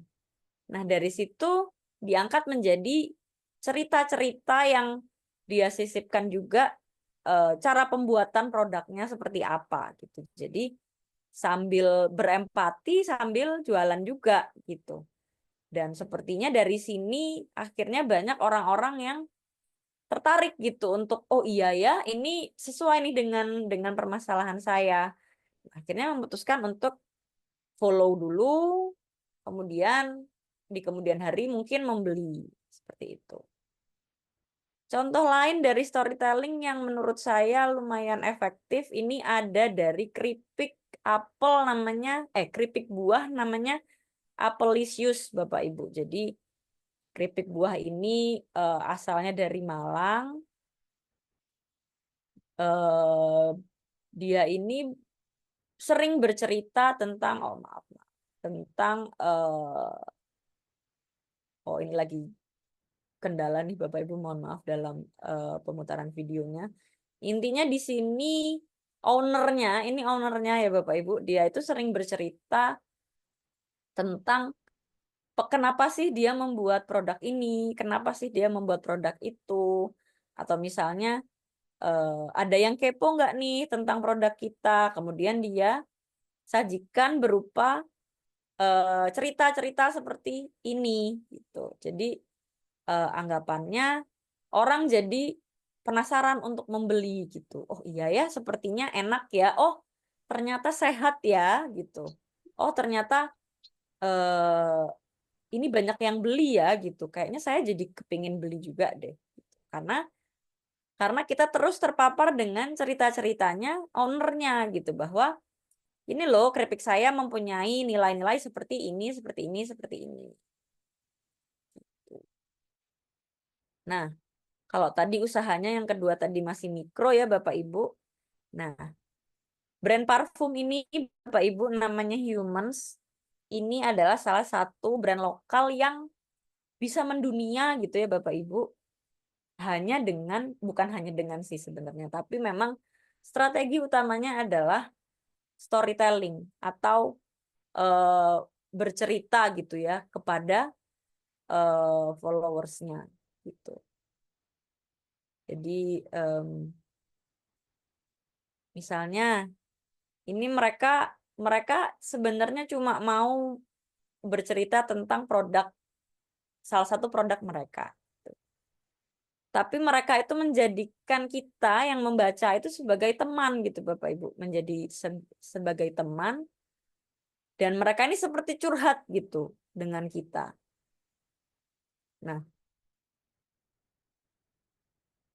Nah, dari situ diangkat menjadi cerita-cerita yang dia sisipkan juga cara pembuatan produknya seperti apa gitu. Jadi sambil berempati sambil jualan juga gitu. Dan sepertinya dari sini akhirnya banyak orang-orang yang tertarik gitu untuk oh iya ya ini sesuai nih dengan permasalahan saya. Akhirnya memutuskan untuk follow dulu, kemudian di kemudian hari mungkin membeli seperti itu. Contoh lain dari storytelling yang menurut saya lumayan efektif ini ada dari keripik apel namanya keripik buah namanya Apelisius Bapak Ibu. Jadi keripik buah ini asalnya dari Malang. Dia ini sering bercerita tentang tentang ini lagi kendala nih Bapak Ibu, mohon maaf dalam pemutaran videonya. Intinya di sini ownernya ya Bapak Ibu, dia itu sering bercerita tentang kenapa sih dia membuat produk ini, kenapa sih dia membuat produk itu, atau misalnya ada yang kepo nggak nih tentang produk kita, kemudian dia sajikan berupa cerita-cerita seperti ini gitu. Jadi anggapannya orang jadi penasaran untuk membeli gitu. Oh iya ya, sepertinya enak ya. Oh ternyata sehat ya gitu. Oh ternyata ini banyak yang beli ya gitu. Kayaknya saya jadi kepingin beli juga deh. Gitu. Karena Karena kita terus terpapar dengan cerita-ceritanya ownernya gitu, bahwa ini loh keripik saya mempunyai nilai-nilai seperti ini, seperti ini, seperti ini. Nah, kalau tadi usahanya yang kedua tadi masih mikro ya Bapak Ibu. Nah, brand parfum ini Bapak Ibu namanya Humans. Ini adalah salah satu brand lokal yang bisa mendunia gitu ya Bapak Ibu. Bukan hanya dengan sih sebenarnya, tapi memang strategi utamanya adalah storytelling atau bercerita gitu ya kepada followersnya gitu. Jadi misalnya ini mereka sebenarnya cuma mau bercerita tentang salah satu produk mereka. Tapi mereka itu menjadikan kita yang membaca itu sebagai teman gitu Bapak Ibu, menjadi sebagai teman, dan mereka ini seperti curhat gitu dengan kita. Nah,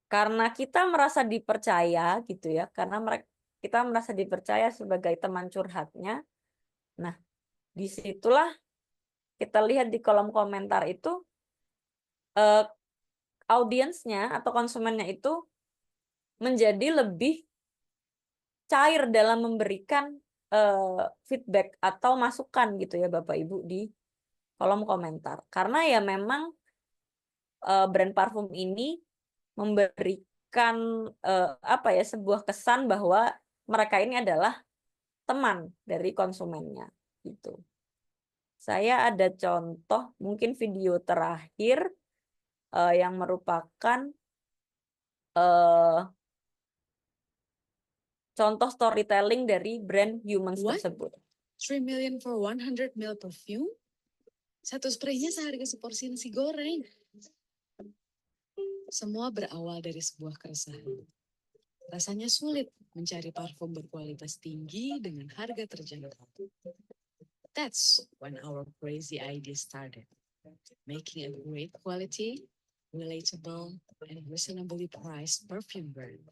karena kita merasa dipercaya gitu ya, karena kita merasa dipercaya sebagai teman curhatnya. Nah, disitulah kita lihat di kolom komentar itu audiensnya atau konsumennya itu menjadi lebih cair dalam memberikan feedback atau masukan gitu ya Bapak Ibu di kolom komentar. Karena ya memang brand parfum ini memberikan sebuah kesan bahwa mereka ini adalah teman dari konsumennya gitu. Saya ada contoh mungkin video terakhir yang merupakan contoh storytelling dari brand Humans What? tersebut. 3 million for 100 ml perfume? Satu spraynya seharga seporsi nasi goreng. Semua berawal dari sebuah keresahan. Rasanya sulit mencari parfum berkualitas tinggi dengan harga terjangkau. That's when our crazy idea started. Making a great quality, relatable, and reasonably priced perfume brand.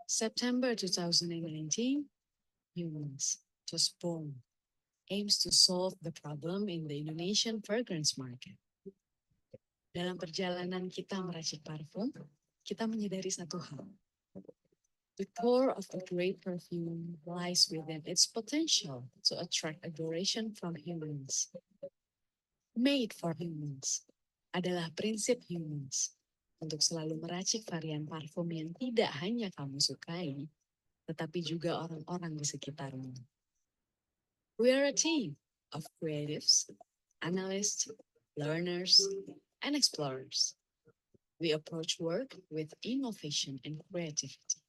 September 2019, Humans, just born, aims to solve the problem in the Indonesian fragrance market. Dalam perjalanan kita meracik parfum, kita menyadari satu hal. The core of a great perfume lies within its potential to attract adoration from humans. Made for humans adalah prinsip Humans untuk selalu meracik varian parfum yang tidak hanya kamu sukai, tetapi juga orang-orang di sekitarmu. We are a team of creatives, analysts, learners, and explorers. We approach work with innovation and creativity.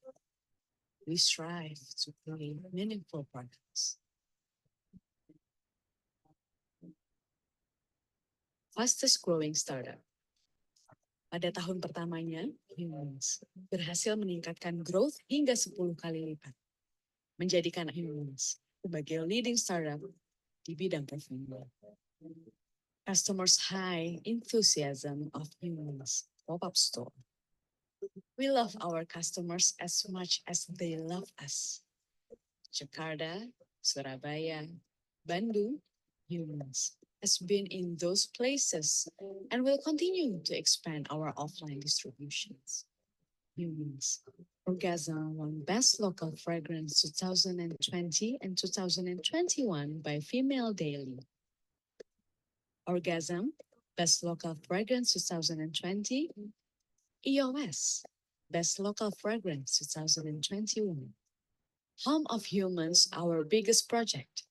We strive to create meaningful products. Fastest growing startup. Pada tahun pertamanya, Humans berhasil meningkatkan growth hingga 10 kali lipat. Menjadikan Humans sebagai leading startup di bidang perfume. Customers' high enthusiasm of Humans pop-up store. We love our customers as much as they love us. Jakarta, Surabaya, Bandung, Humans has been in those places and will continue to expand our offline distributions. Humans. Orgasm won Best Local Fragrance 2020 and 2021 by Female Daily. Orgasm, Best Local Fragrance 2020. EOS, Best Local Fragrance 2021. Home of Humans, our biggest project.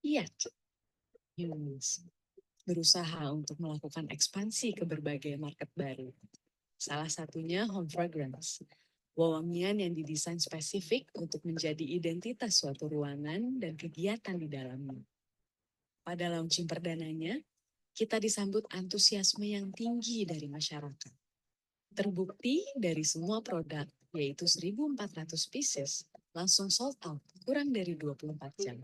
Yet, Humans berusaha untuk melakukan ekspansi ke berbagai market baru. Salah satunya home fragrance. Wewangian yang didesain spesifik untuk menjadi identitas suatu ruangan dan kegiatan di dalamnya. Pada launching perdananya, kita disambut antusiasme yang tinggi dari masyarakat. Terbukti dari semua produk, yaitu 1.400 pieces, langsung sold out kurang dari 24 jam.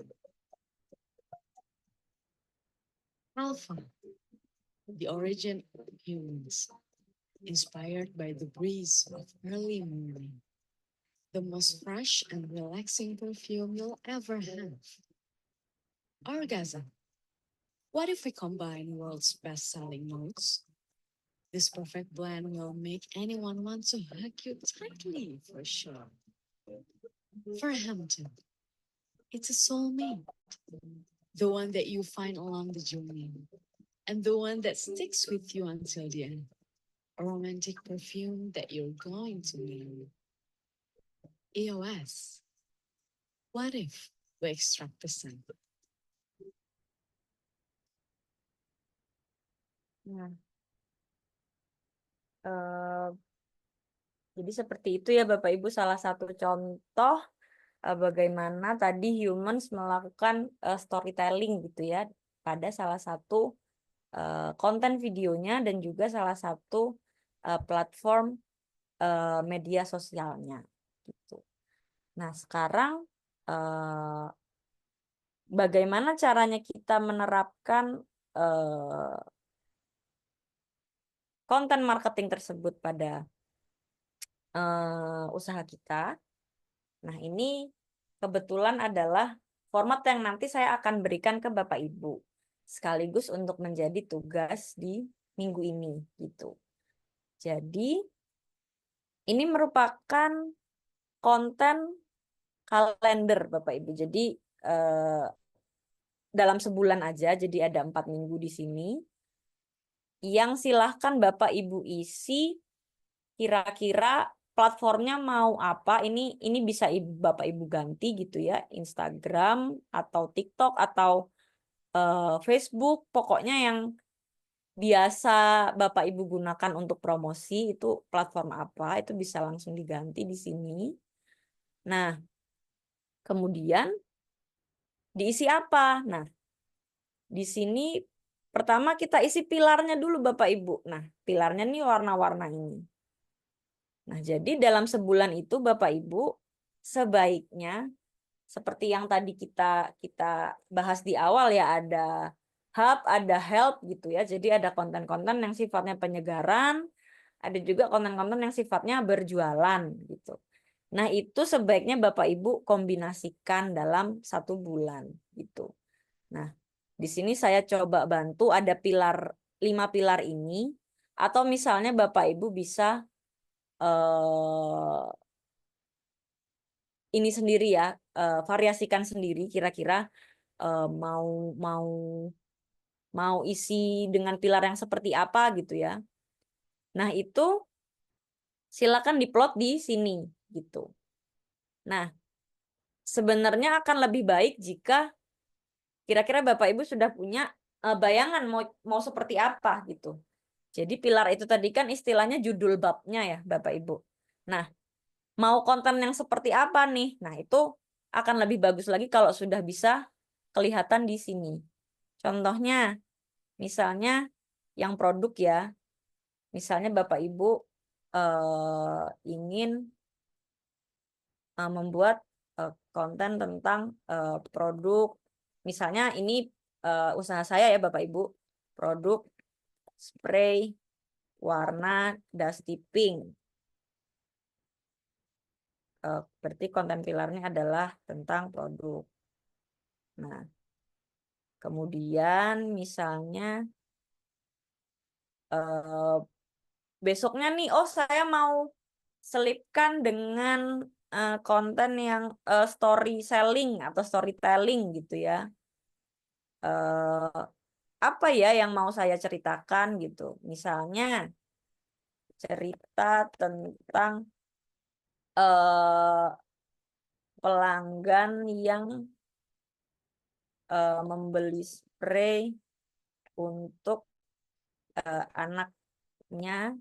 Alpha, the origin of Humans. inspired by the breeze of early morning, the most fresh and relaxing perfume you'll ever have. Orgasm. What if we combine world's best-selling notes? This perfect blend will make anyone want to hug you tightly for sure. For Hampton, it's a soulmate, the one that you find along the journey, and the one that sticks with you until the end. A romantic perfume that you're going to marry. EOS. What if we extract the scent? Nah, eh, jadi seperti itu ya Bapak Ibu, salah satu contoh bagaimana tadi humans melakukan storytelling gitu ya pada salah satu konten videonya dan juga salah satu platform media sosialnya gitu. Nah, sekarang bagaimana caranya kita menerapkan konten marketing tersebut pada usaha kita. Nah, ini kebetulan adalah format yang nanti saya akan berikan ke Bapak Ibu sekaligus untuk menjadi tugas di minggu ini gitu. Jadi ini merupakan konten kalender Bapak Ibu. Jadi dalam sebulan aja, jadi ada 4 minggu di sini. Yang silahkan Bapak Ibu isi kira-kira platformnya mau apa. Ini bisa Bapak Ibu ganti gitu ya, Instagram atau TikTok atau Facebook, pokoknya yang biasa Bapak Ibu gunakan untuk promosi itu platform apa, itu bisa langsung diganti di sini. Nah, kemudian diisi apa? Nah, di sini pertama kita isi pilarnya dulu Bapak Ibu. Nah, pilarnya nih warna-warna ini. Nah, jadi dalam sebulan itu Bapak Ibu sebaiknya seperti yang tadi kita bahas di awal ya, ada hub, ada help gitu ya. Jadi ada konten-konten yang sifatnya penyegaran, ada juga konten-konten yang sifatnya berjualan gitu. Nah, itu sebaiknya Bapak Ibu kombinasikan dalam 1 bulan gitu. Nah, di sini saya coba bantu ada 5 pilar ini, atau misalnya Bapak Ibu bisa ini sendiri ya, variasikan sendiri kira-kira mau isi dengan pilar yang seperti apa gitu ya. Nah, itu silakan diplot di sini gitu. Nah, sebenarnya akan lebih baik jika kira-kira Bapak Ibu sudah punya bayangan mau seperti apa gitu. Jadi pilar itu tadi kan istilahnya judul babnya ya Bapak Ibu. Nah, mau konten yang seperti apa nih? Nah, itu akan lebih bagus lagi kalau sudah bisa kelihatan di sini. Contohnya, misalnya yang produk ya. Misalnya Bapak Ibu ingin membuat konten tentang produk. Misalnya ini usaha saya ya Bapak Ibu. Produk spray warna dusty pink. Berarti konten pilarnya adalah tentang produk. Nah, kemudian misalnya besoknya nih, oh saya mau selipkan dengan konten yang story selling atau storytelling gitu ya. Apa ya yang mau saya ceritakan gitu. Misalnya cerita tentang pelanggan yang membeli spray untuk anaknya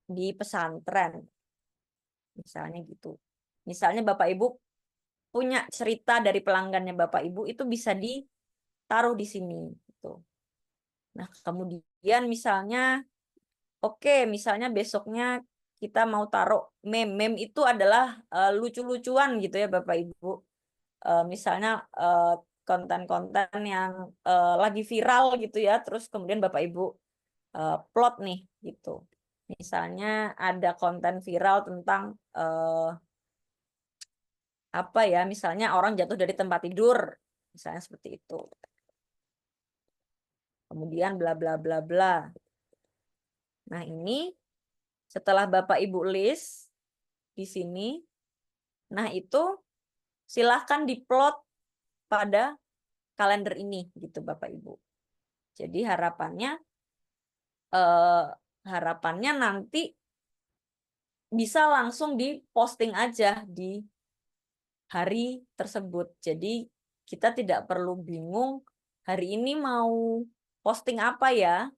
di pesantren. Misalnya gitu. Misalnya Bapak Ibu punya cerita dari pelanggannya Bapak Ibu, itu bisa ditaruh di sini gitu. Nah, kemudian misalnya misalnya besoknya kita mau taruh meme itu adalah lucu-lucuan gitu ya Bapak Ibu. Misalnya konten-konten yang lagi viral gitu ya, terus kemudian Bapak Ibu plot nih gitu. Misalnya ada konten viral tentang apa ya, misalnya orang jatuh dari tempat tidur, misalnya seperti itu. Kemudian bla bla bla bla. Nah, ini setelah Bapak Ibu list di sini, nah itu silahkan diplot pada kalender ini gitu Bapak Ibu. Jadi harapannya nanti bisa langsung diposting aja di hari tersebut. Jadi kita tidak perlu bingung hari ini mau posting apa ya,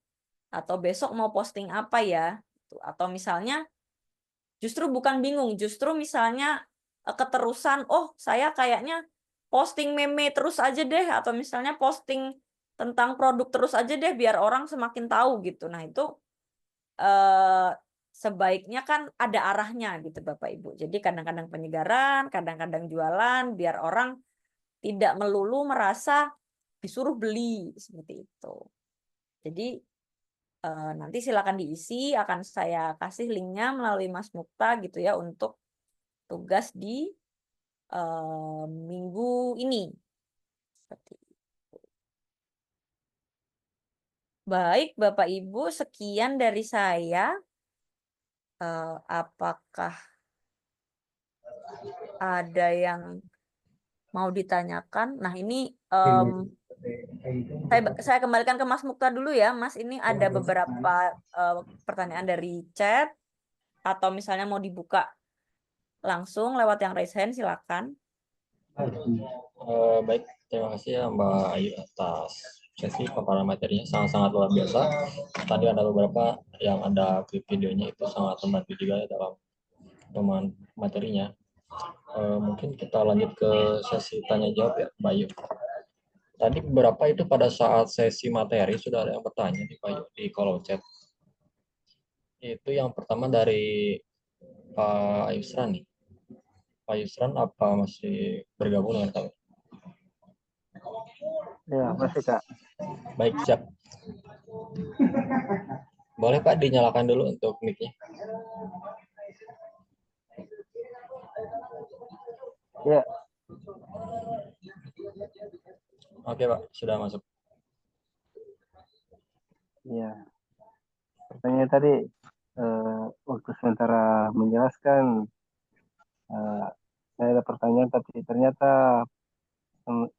atau besok mau posting apa ya, atau misalnya justru bukan bingung, justru misalnya keterusan, oh saya kayaknya posting meme terus aja deh, atau misalnya posting tentang produk terus aja deh biar orang semakin tahu gitu. Nah itu sebaiknya kan ada arahnya gitu Bapak Ibu. Jadi kadang-kadang penyegaran, kadang-kadang jualan, biar orang tidak melulu merasa disuruh beli seperti itu. Jadi nanti silakan diisi, akan saya kasih linknya melalui Mas Mukta gitu ya untuk tugas di minggu ini. Seperti itu. Baik Bapak Ibu, sekian dari saya. Apakah ada yang mau ditanyakan? Nah ini saya kembalikan ke Mas Mukta dulu ya, Mas. Ini ada beberapa pertanyaan dari chat, atau misalnya mau dibuka langsung lewat yang raise hand, silakan. Baik, terima kasih ya Mbak Ayu atas sesi paparan materinya sangat-sangat luar biasa. Tadi ada beberapa yang ada klip videonya, itu sangat membantu juga ya dalam teman materinya. Mungkin kita lanjut ke sesi tanya jawab ya Mbak Ayu. Tadi beberapa itu pada saat sesi materi sudah ada yang bertanya di Mbak Ayu di kolom chat. Itu yang pertama dari Pak Yusran nih. Pak Yusran apa masih bergabung dengan kami? Ya, masih Kak. Baik, siap. Boleh Pak dinyalakan dulu untuk mic-nya. Ya, Oke Pak, sudah masuk. ya. Pertanyaan tadi waktu sementara menjelaskan saya ada pertanyaan, tapi ternyata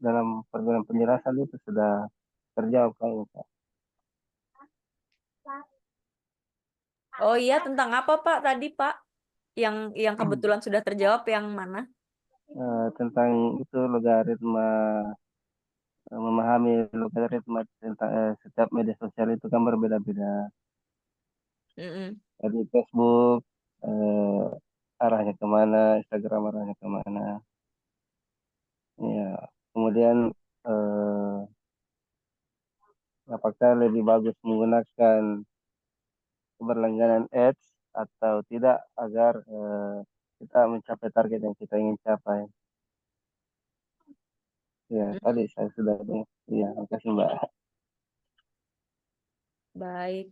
dalam perjalanan penjelasan itu sudah terjawab kayaknya Pak. Oh iya, tentang apa Pak tadi Pak? Yang kebetulan sudah terjawab yang mana? Tentang itu logaritma, memahami logaritma tentang setiap media sosial itu kan berbeda-beda. Dari Facebook arahnya kemana, Instagram arahnya kemana. Ya, kemudian apakah lebih bagus menggunakan keberlangganan ads atau tidak agar kita mencapai target yang kita ingin capai. Ya, tadi saya sudah dengar. Iya, makasih Mbak. Baik.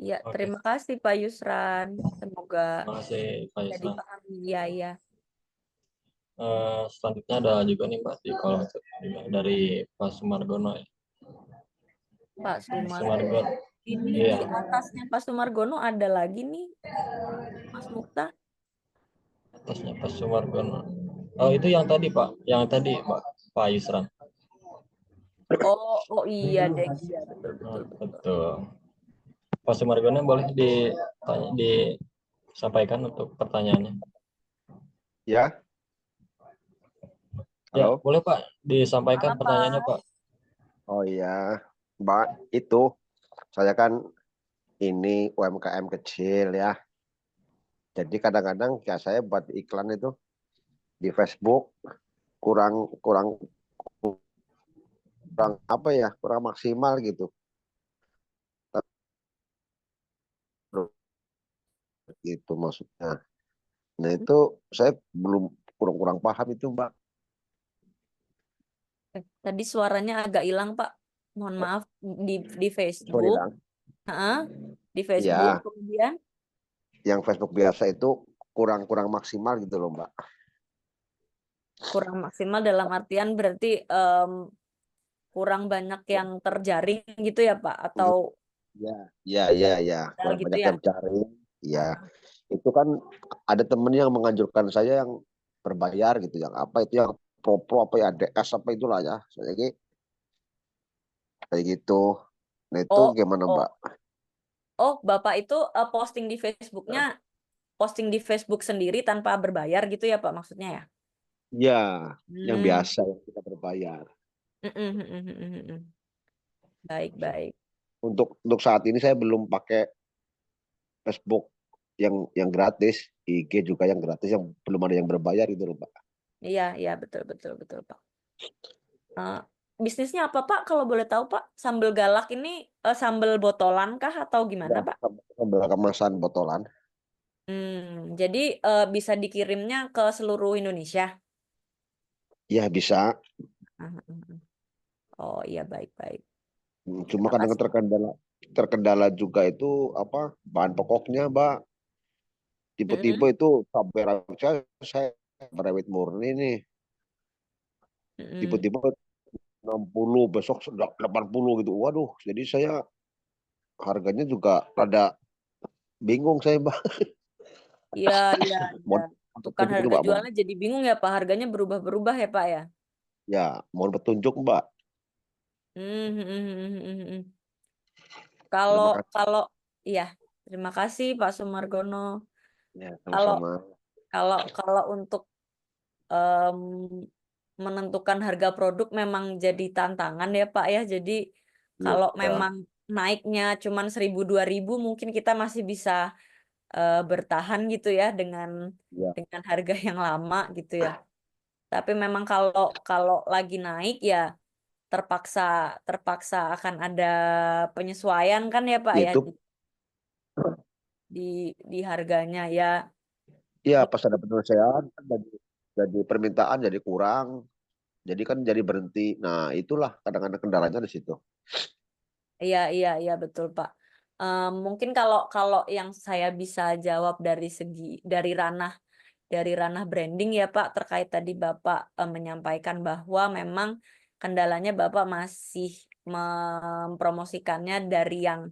Ya, Oke. terima kasih Pak Yusran. Semoga Terima kasih Pak bisa Yusran. dipahami. Iya, iya. Selanjutnya ada juga nih Mbak di kolom chat dari Pak Sumargono ya. Pak Sumargono. Sumargono. Ini Iya. di atasnya Pak Sumargono ada lagi nih, Mas Mukta. Atasnya Pak Sumargono. Oh, itu yang tadi Pak, yang tadi Pak Yusran. Oh iya deh, iya betul. Betul. Pak Sumargono boleh disampaikan untuk pertanyaannya. Ya. Ya, Halo. boleh Pak disampaikan Halo, pertanyaannya Pak. Oh iya, Mbak, itu saya kan ini UMKM kecil ya. Jadi kadang-kadang ya saya buat iklan itu di Facebook kurang apa ya, kurang maksimal gitu. Gitu maksudnya. Nah itu saya belum kurang paham itu Mbak. Tadi suaranya agak hilang Pak. Mohon maaf di Sorry Facebook. Bang. Heeh, di Facebook Ya, kemudian yang Facebook biasa itu kurang maksimal gitu loh, Mbak. kurang maksimal dalam artian berarti kurang banyak yang terjaring gitu ya Pak, atau Ya, ya. Kurang gitu banyak ya? yang cari. Ya, itu kan ada temen yang menganjurkan saya yang berbayar gitu, yang apa itu yang pro apa ya DS apa itulah ya. Jadi kayak gitu. Nah itu Oh, gimana oh, Mbak? oh, Bapak itu posting di Facebooknya, posting di Facebook sendiri tanpa berbayar gitu ya Pak maksudnya ya? Ya, yang Hmm. biasa yang kita berbayar. Baik, baik. Untuk saat ini saya belum pakai Facebook yang gratis, IG juga yang gratis, yang belum ada yang berbayar itu loh Mbak. Iya, iya, betul, betul, betul, Pak. Eh, bisnisnya apa, Pak? Kalau boleh tahu, Pak, sambal galak ini sambal botolan kah atau gimana, Ya, Pak? sambal kemasan botolan. Jadi bisa dikirimnya ke seluruh Indonesia. Ya bisa. Ah, ah, ah. Oh iya, baik, baik. Cuma Terima kadang kasih. terkendala juga itu apa bahan pokoknya Mbak. Tipe-tipe Mm-mm, itu sampai saya rawit murni nih. mm-mm. Tipe-tipe 60 besok sudah 80 gitu. Waduh, jadi saya harganya juga rada bingung saya Mbak. Iya, iya, iya. Mohon Bukan petunjuk itu harga Mbak. jualnya jadi bingung ya, Pak. Harganya berubah-berubah ya, Pak ya. Ya, mohon petunjuk Mbak. Hmm, hmm, hmm, hmm, hmm, hmm. Terima Kalau kasih. kalau iya, terima kasih Pak Sumargono. Ya, Kalau sama-sama. kalau untuk em, menentukan harga produk memang jadi tantangan ya Pak ya. Jadi Iya, kalau memang naiknya cuman 1.000 2.000 mungkin kita masih bisa bertahan gitu ya iya. dengan harga yang lama gitu ya. Tapi memang kalau kalau lagi naik ya terpaksa terpaksa akan ada penyesuaian kan ya Pak ya Itu di harganya ya. ya pas ada penyelesaian kan jadi permintaan jadi kurang. Jadi kan jadi berhenti. Nah, itulah kadang-kadang kendalanya di situ. Iya, iya, iya, betul, Pak. Mungkin kalau kalau yang saya bisa jawab dari ranah branding ya, Pak, terkait tadi Bapak menyampaikan bahwa memang kendalanya Bapak masih mempromosikannya dari yang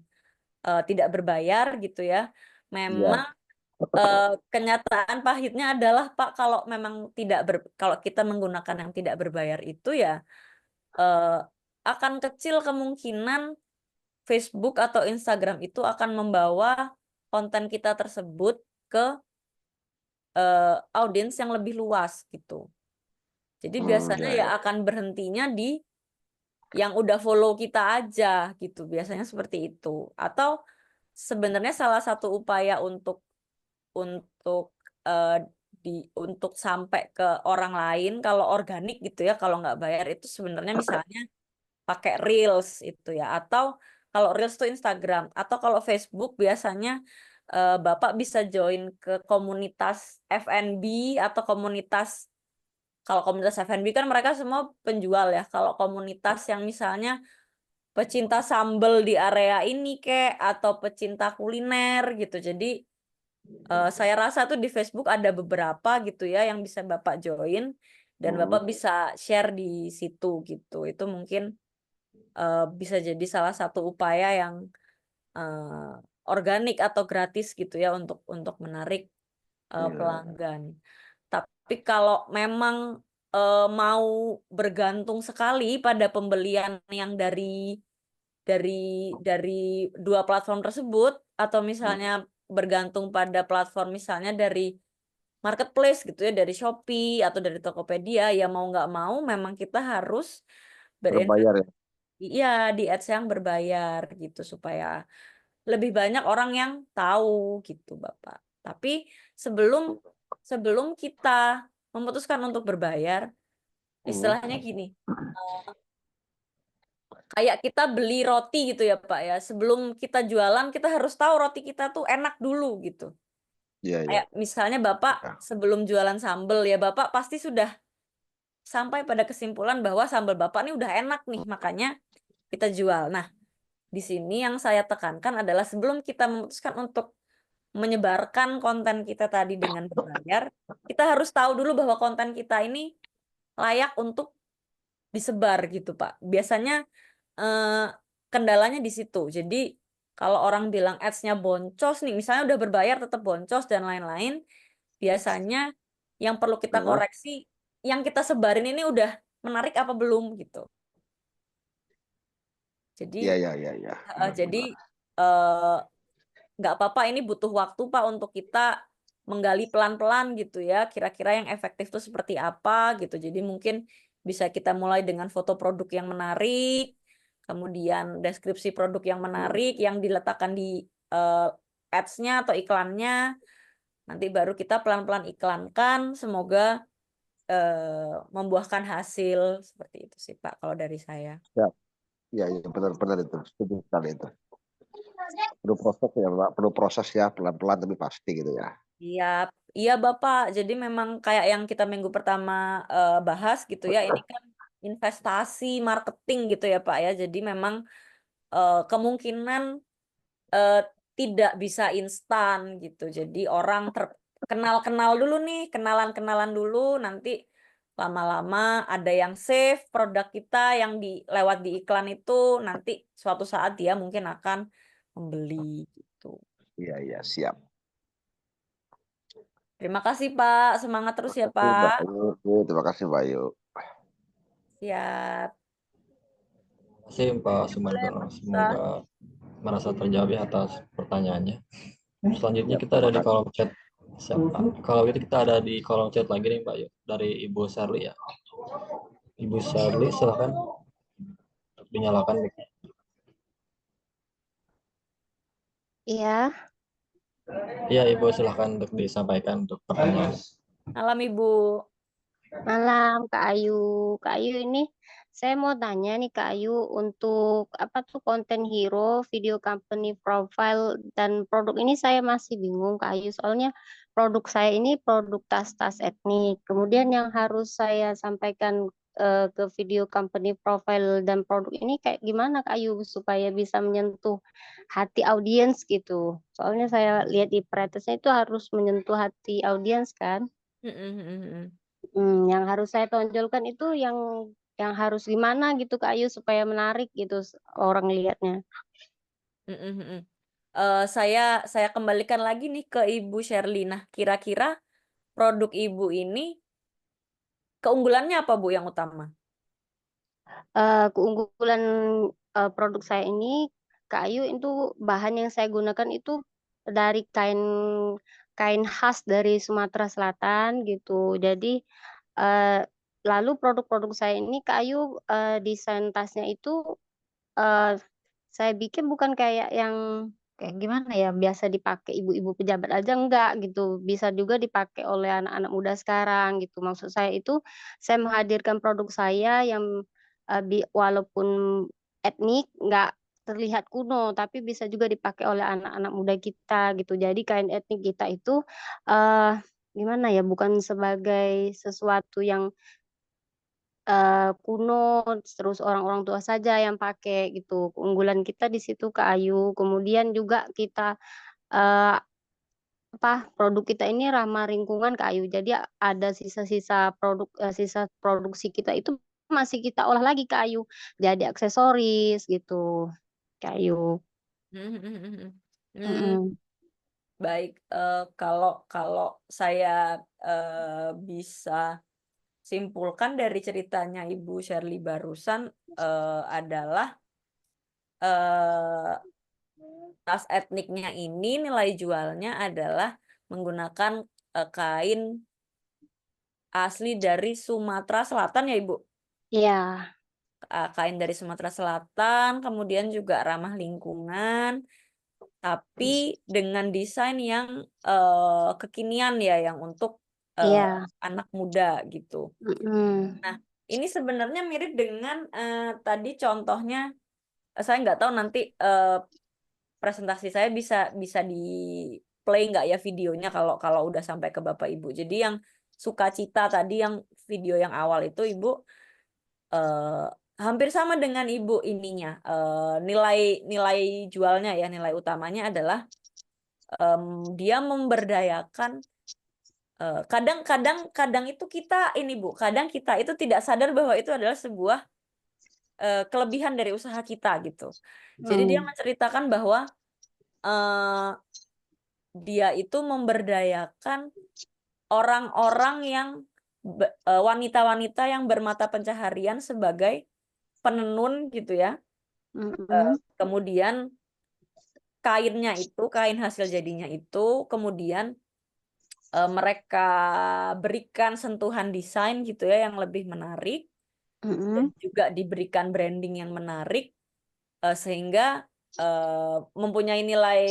tidak berbayar gitu ya. Iya, Memang kenyataan pahitnya adalah Pak kalau kita menggunakan yang tidak berbayar itu ya eh, akan kecil kemungkinan Facebook atau Instagram itu akan membawa konten kita tersebut ke audiens yang lebih luas gitu. Jadi biasanya ya ya. akan berhentinya di yang udah follow kita aja gitu. Biasanya seperti itu. Atau sebenarnya salah satu upaya untuk untuk sampai ke orang lain kalau organik gitu ya, kalau nggak bayar itu sebenarnya misalnya pakai Reels itu ya, atau kalau Reels itu Instagram, atau kalau Facebook biasanya Bapak bisa join ke komunitas F&B atau kalau komunitas F&B kan mereka semua penjual ya. Kalau komunitas yang misalnya pecinta sambal di area ini kek atau pecinta kuliner gitu. Jadi saya rasa tuh di Facebook ada beberapa gitu ya yang bisa Bapak join dan Bapak bisa share di situ gitu. Itu mungkin bisa jadi salah satu upaya yang eh, organik atau gratis gitu ya untuk menarik pelanggan. Tapi kalau memang mau bergantung sekali pada pembelian yang dari dua platform tersebut atau misalnya bergantung pada platform misalnya dari marketplace gitu ya dari Shopee atau dari Tokopedia ya mau nggak mau memang kita harus Berbayar ya. iya, di ads yang berbayar gitu supaya lebih banyak orang yang tahu gitu, Bapak. Tapi sebelum sebelum kita memutuskan untuk berbayar, istilahnya gini, kayak kita beli roti gitu ya, Pak ya. Sebelum kita jualan, kita harus tahu roti kita tuh enak dulu gitu. Iya, iya. Kayak misalnya Bapak sebelum jualan sambel ya, Bapak pasti sudah sampai pada kesimpulan bahwa sambal Bapak ini udah enak nih, makanya kita jual. Nah, di sini yang saya tekankan adalah sebelum kita memutuskan untuk menyebarkan konten kita tadi dengan berbayar, kita harus tahu dulu bahwa konten kita ini layak untuk disebar gitu, Pak. Biasanya kendalanya di situ. Jadi kalau orang bilang ads-nya boncos nih, misalnya udah berbayar tetap boncos dan lain-lain, biasanya yang perlu kita Nah, koreksi, yang kita sebarin ini udah menarik apa belum gitu. Jadi iya. jadi nggak apa-apa, ini butuh waktu Pak untuk kita menggali pelan-pelan gitu ya, kira-kira yang efektif itu seperti apa gitu. Jadi mungkin bisa kita mulai dengan foto produk yang menarik, kemudian deskripsi produk yang menarik yang diletakkan di ads-nya atau iklannya, nanti baru kita pelan-pelan iklankan, semoga membuahkan hasil. Seperti itu sih Pak kalau dari saya. Iya, benar-benar itu. Setuju sekali itu. Perlu proses ya, Mbak. Perlu proses ya, pelan-pelan tapi pasti gitu ya. Iya, iya Bapak. Jadi memang kayak yang kita minggu pertama bahas gitu ya, ini kan investasi marketing gitu ya Pak ya. Jadi memang kemungkinan tidak bisa instan gitu. Jadi orang kenal-kenal dulu nih, kenalan-kenalan dulu, nanti lama-lama ada yang save produk kita yang lewat di iklan itu, nanti suatu saat dia mungkin akan membeli gitu. Iya, siap. Terima kasih Pak, semangat terus ya Terima Pak. kasih, Mbak Ayu. Terima kasih, Mbak Ayu. Siap. Terima kasih Pak Boleh, Sumarno. Pak. Semoga merasa terjawab ya atas pertanyaannya. Selanjutnya Ya, kita ada di terima kasih. kolom chat. Kalau gitu kita ada di kolom chat lagi nih Pak Yuk, dari Ibu Sherly ya. Ibu Sherly silahkan dinyalakan mic-nya. Iya, Iya Ibu silahkan untuk disampaikan untuk pertanyaan. Malam Ibu. malam Kak Ayu. Kak Ayu ini saya mau tanya nih Kak Ayu untuk apa tuh konten hero, video company profile dan produk ini saya masih bingung Kak Ayu soalnya produk saya ini produk tas-tas etnik. Kemudian yang harus saya sampaikan ke video company profile dan produk ini kayak gimana Kak Ayu supaya bisa menyentuh hati audiens gitu. Soalnya saya lihat di pretesnya itu harus menyentuh hati audiens kan. Yang harus saya tonjolkan itu yang harus gimana gitu Kak Ayu supaya menarik gitu orang lihatnya. Saya kembalikan lagi nih ke Ibu Sherly. Nah, kira-kira produk Ibu ini keunggulannya apa Bu yang utama? Keunggulan produk saya ini Kak Ayu itu bahan yang saya gunakan itu dari kain kain khas dari Sumatera Selatan gitu. Jadi eh, lalu produk-produk saya ini Kak Ayu desain tasnya itu eh, saya bikin bukan kayak yang kayak gimana ya biasa dipakai ibu-ibu pejabat aja enggak gitu bisa juga dipakai oleh anak-anak muda sekarang gitu maksud saya itu saya menghadirkan produk saya yang walaupun etnik nggak terlihat kuno tapi bisa juga dipakai oleh anak-anak muda kita gitu jadi kain etnik kita itu eh gimana ya bukan sebagai sesuatu yang kuno, terus orang-orang tua saja yang pakai gitu. Keunggulan kita di situ Kak Ayu. Kemudian juga kita eee, produk kita ini ramah lingkungan Kak Ayu. Jadi ada sisa-sisa sisa produksi kita itu masih kita olah lagi Kak Ayu, jadi aksesoris gitu, Kak Ayu. Hmm, Mhm. baik, kalau saya bisa simpulkan dari ceritanya Ibu Sherly barusan adalah tas etniknya ini nilai jualnya adalah menggunakan kain asli dari Sumatera Selatan ya Ibu? Iya, Kain dari Sumatera Selatan, kemudian juga ramah lingkungan, tapi dengan desain yang kekinian ya, yang untuk iya, anak muda gitu. mhm. Nah, ini sebenarnya mirip dengan tadi contohnya, saya nggak tahu nanti presentasi saya bisa di play nggak ya videonya kalau kalau udah sampai ke Bapak Ibu. Jadi yang sukacita tadi yang video yang awal itu Ibu hampir sama dengan Ibu ininya. Nilai jualnya ya, nilai utamanya adalah dia memberdayakan. Kadang itu kita ini Bu, kadang kita itu tidak sadar bahwa itu adalah sebuah kelebihan dari usaha kita gitu. Jadi dia menceritakan bahwa dia itu memberdayakan orang-orang yang wanita-wanita yang bermata pencaharian sebagai penenun gitu ya. Kemudian kainnya itu, kain hasil jadinya itu kemudian mereka berikan sentuhan desain gitu ya yang lebih menarik dan juga diberikan branding yang menarik sehingga mempunyai nilai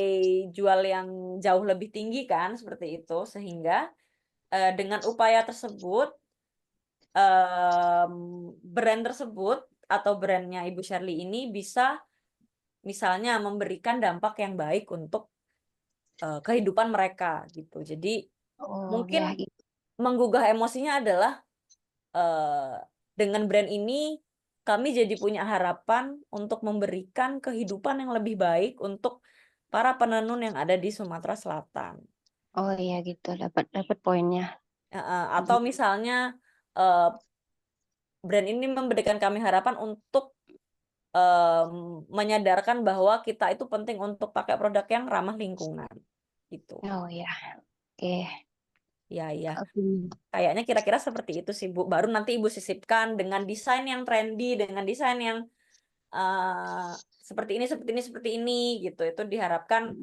jual yang jauh lebih tinggi kan seperti itu, sehingga dengan upaya tersebut brand tersebut atau brandnya Ibu Shirley ini bisa misalnya memberikan dampak yang baik untuk kehidupan mereka gitu. Jadi mungkin menggugah emosinya adalah dengan brand ini kami jadi punya harapan untuk memberikan kehidupan yang lebih baik untuk para penenun yang ada di Sumatera Selatan. Oh iya gitu, dapat poinnya. Atau misalnya brand ini memberikan kami harapan untuk menyadarkan bahwa kita itu penting untuk pakai produk yang ramah lingkungan gitu. Oh ya, oke. Ya. Kayaknya kira-kira seperti itu sih Bu. Baru nanti Ibu sisipkan dengan desain yang trendy, dengan desain yang seperti ini gitu. Itu diharapkan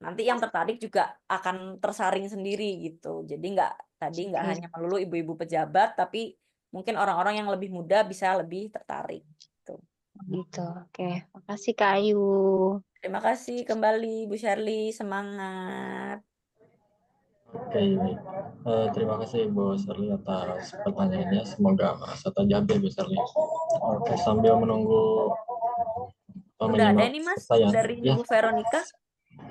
nanti yang tertarik juga akan tersaring sendiri gitu. Jadi nggak hanya melulu ibu-ibu pejabat, tapi mungkin orang-orang yang lebih muda bisa lebih tertarik. Gitu, oke. Makasih Kak Ayu. Terima kasih kembali Bu Shirley, semangat. Oke, baik. Terima kasih Bu Shirley atas pertanyaannya. Semoga merasa terjawab ya Bu Shirley. Oke, sambil menunggu Udah ada ini Mas dari ya, Bu Veronica.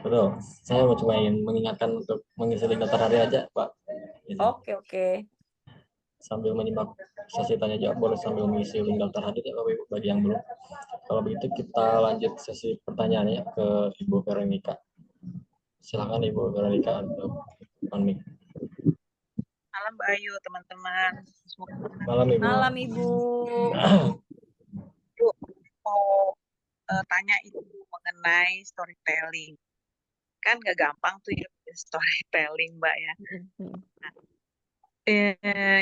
betul. Saya cuma ingin mengingatkan untuk mengisi link daftar hari aja, Pak. Oke. Sambil menyimak sesi tanya jawab, boleh sambil mengisi link daftar hadir ya Bapak Ibu bagi yang belum. Kalau begitu kita lanjut sesi pertanyaannya ke Ibu Veronica. Silakan Ibu Veronica untuk unmute. Malam Mbak Ayu, teman-teman. Malam Ibu. Malam Ibu. Ibu mau tanya itu mengenai storytelling. Kan nggak gampang tuh ya storytelling Mbak ya. Nah,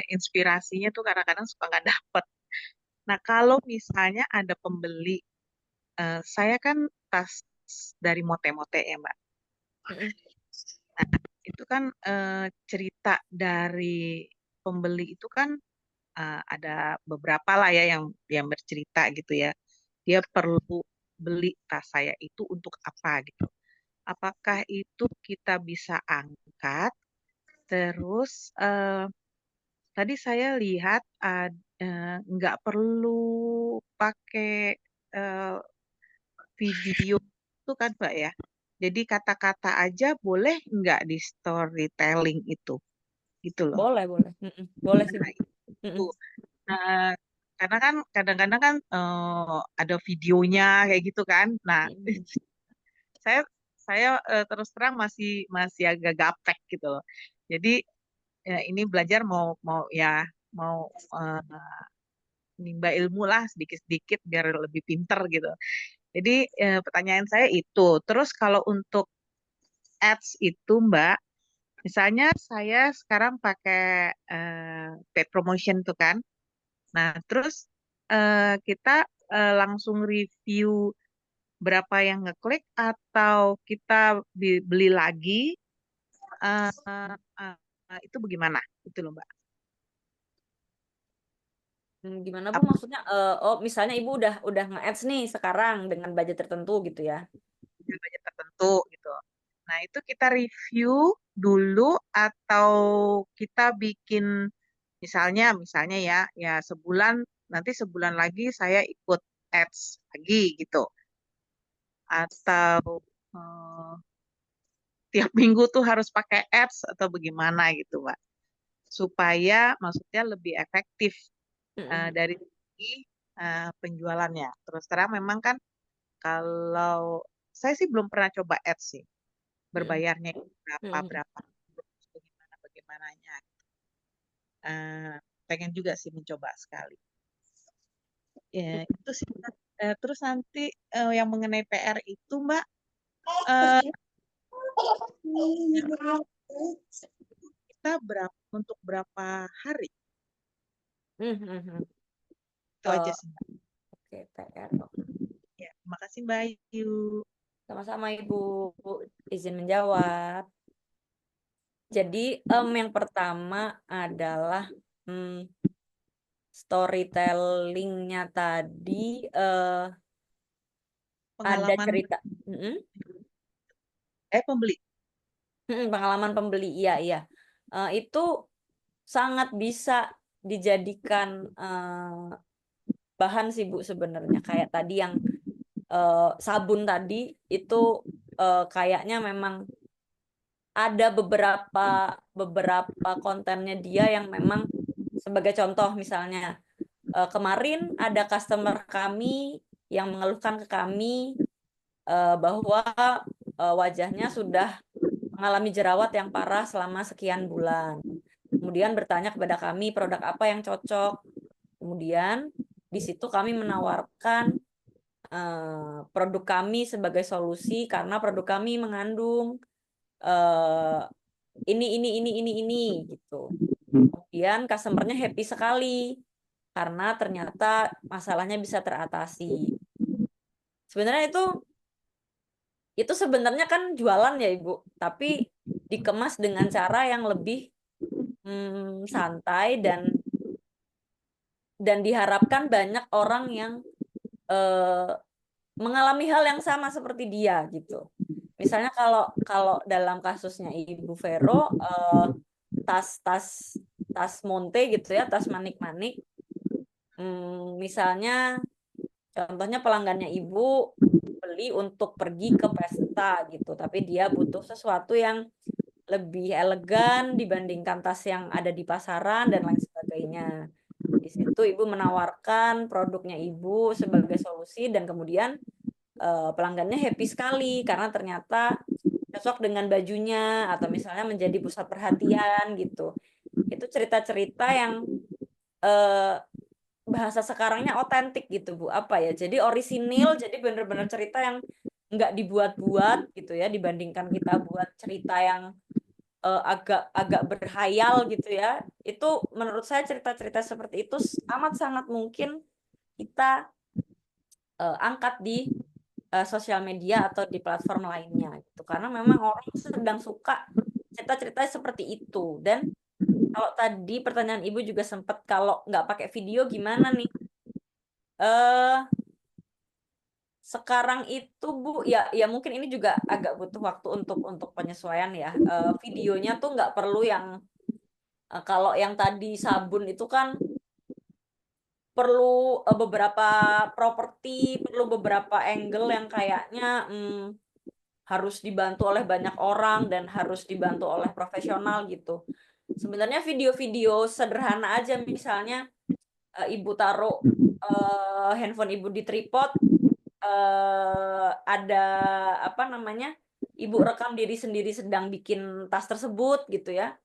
inspirasinya tuh kadang-kadang suka nggak dapet. Nah kalau misalnya ada pembeli, saya kan tas dari mote-mote ya Mbak. Nah, itu kan cerita dari pembeli itu kan ada beberapa lah ya yang bercerita gitu ya. Dia perlu beli tas saya itu untuk apa gitu. Apakah itu kita bisa angkat? Terus tadi saya lihat nggak perlu pakai video itu kan Mbak ya. Jadi kata-kata aja boleh nggak di storytelling itu? Gitu loh. Boleh. Boleh sih. Nah, karena kan kadang-kadang kan ada videonya kayak gitu kan. Nah, saya terus terang masih agak gaptek gitu loh. Jadi ini belajar mau nimba ilmu lah sedikit-sedikit biar lebih pinter gitu. Jadi pertanyaan saya itu. Terus kalau untuk ads itu Mbak, misalnya saya sekarang pakai paid promotion tuh kan. Nah, terus kita langsung review berapa yang ngeklik atau kita beli lagi, itu bagaimana? Itu loh Mbak. Gimana Bu maksudnya? Misalnya Ibu udah nge-ads nih sekarang dengan budget tertentu gitu ya? Budget tertentu gitu. Nah, itu kita review dulu atau kita bikin misalnya ya nanti sebulan lagi saya ikut ads lagi gitu. Atau tiap minggu tuh harus pakai ads atau bagaimana gitu, Mbak. Supaya maksudnya lebih efektif dari segi penjualannya. Terus terang memang kan kalau saya sih belum pernah coba ads sih, berbayarnya berapa bagaimananya. Pengen juga sih mencoba sekali. Ya, itu sih. Terus nanti yang mengenai PR itu Mbak, kita untuk berapa hari? Itu aja sih Mbak. Oke, PR. Ya, terima kasih Mbak Ayu. Sama-sama Ibu, izin menjawab. Jadi yang pertama adalah storytellingnya tadi ada Pengalaman cerita. pembeli. Pengalaman pembeli, iya. Itu sangat bisa dijadikan bahan sih Bu sebenarnya. Kayak tadi yang sabun tadi itu kayaknya memang ada beberapa kontennya dia yang memang sebagai contoh misalnya kemarin ada customer kami yang mengeluhkan ke kami bahwa wajahnya sudah mengalami jerawat yang parah selama sekian bulan. Kemudian bertanya kepada kami produk apa yang cocok. Kemudian di situ kami menawarkan produk kami sebagai solusi karena produk kami mengandung ini gitu. Kemudian customernya happy sekali karena ternyata masalahnya bisa teratasi. Sebenarnya itu sebenarnya kan jualan ya Ibu, tapi dikemas dengan cara yang lebih santai dan diharapkan banyak orang yang mengalami hal yang sama seperti dia gitu. Misalnya kalau dalam kasusnya Ibu Vero tas Monte gitu ya, tas manik-manik. Misalnya contohnya pelanggannya Ibu beli untuk pergi ke pesta gitu, tapi dia butuh sesuatu yang lebih elegan dibandingkan tas yang ada di pasaran dan lain sebagainya. Di situ Ibu menawarkan produknya Ibu sebagai solusi dan kemudian pelanggannya happy sekali karena ternyata cocok dengan bajunya atau misalnya menjadi pusat perhatian gitu. Itu cerita-cerita yang bahasa sekarangnya otentik gitu Bu. Apa ya? Jadi orisinil, jadi bener-bener cerita yang nggak dibuat-buat gitu ya dibandingkan kita buat cerita yang agak berhayal gitu ya. Itu menurut saya cerita-cerita seperti itu amat sangat mungkin kita angkat di sosial media atau di platform lainnya gitu. Karena memang orang sedang suka cerita-cerita seperti itu. Dan kalau tadi pertanyaan Ibu juga sempat kalau nggak pakai video gimana nih? Sekarang itu Bu, ya mungkin ini juga agak butuh waktu untuk penyesuaian ya. Videonya tuh nggak perlu yang kalau yang tadi sabun itu kan perlu beberapa properti, perlu beberapa angle yang kayaknya harus dibantu oleh banyak orang dan harus dibantu oleh profesional gitu. Sebenarnya video-video sederhana aja misalnya Ibu taruh handphone Ibu di tripod, ada apa namanya? Ibu rekam diri sendiri sedang bikin tas tersebut gitu ya.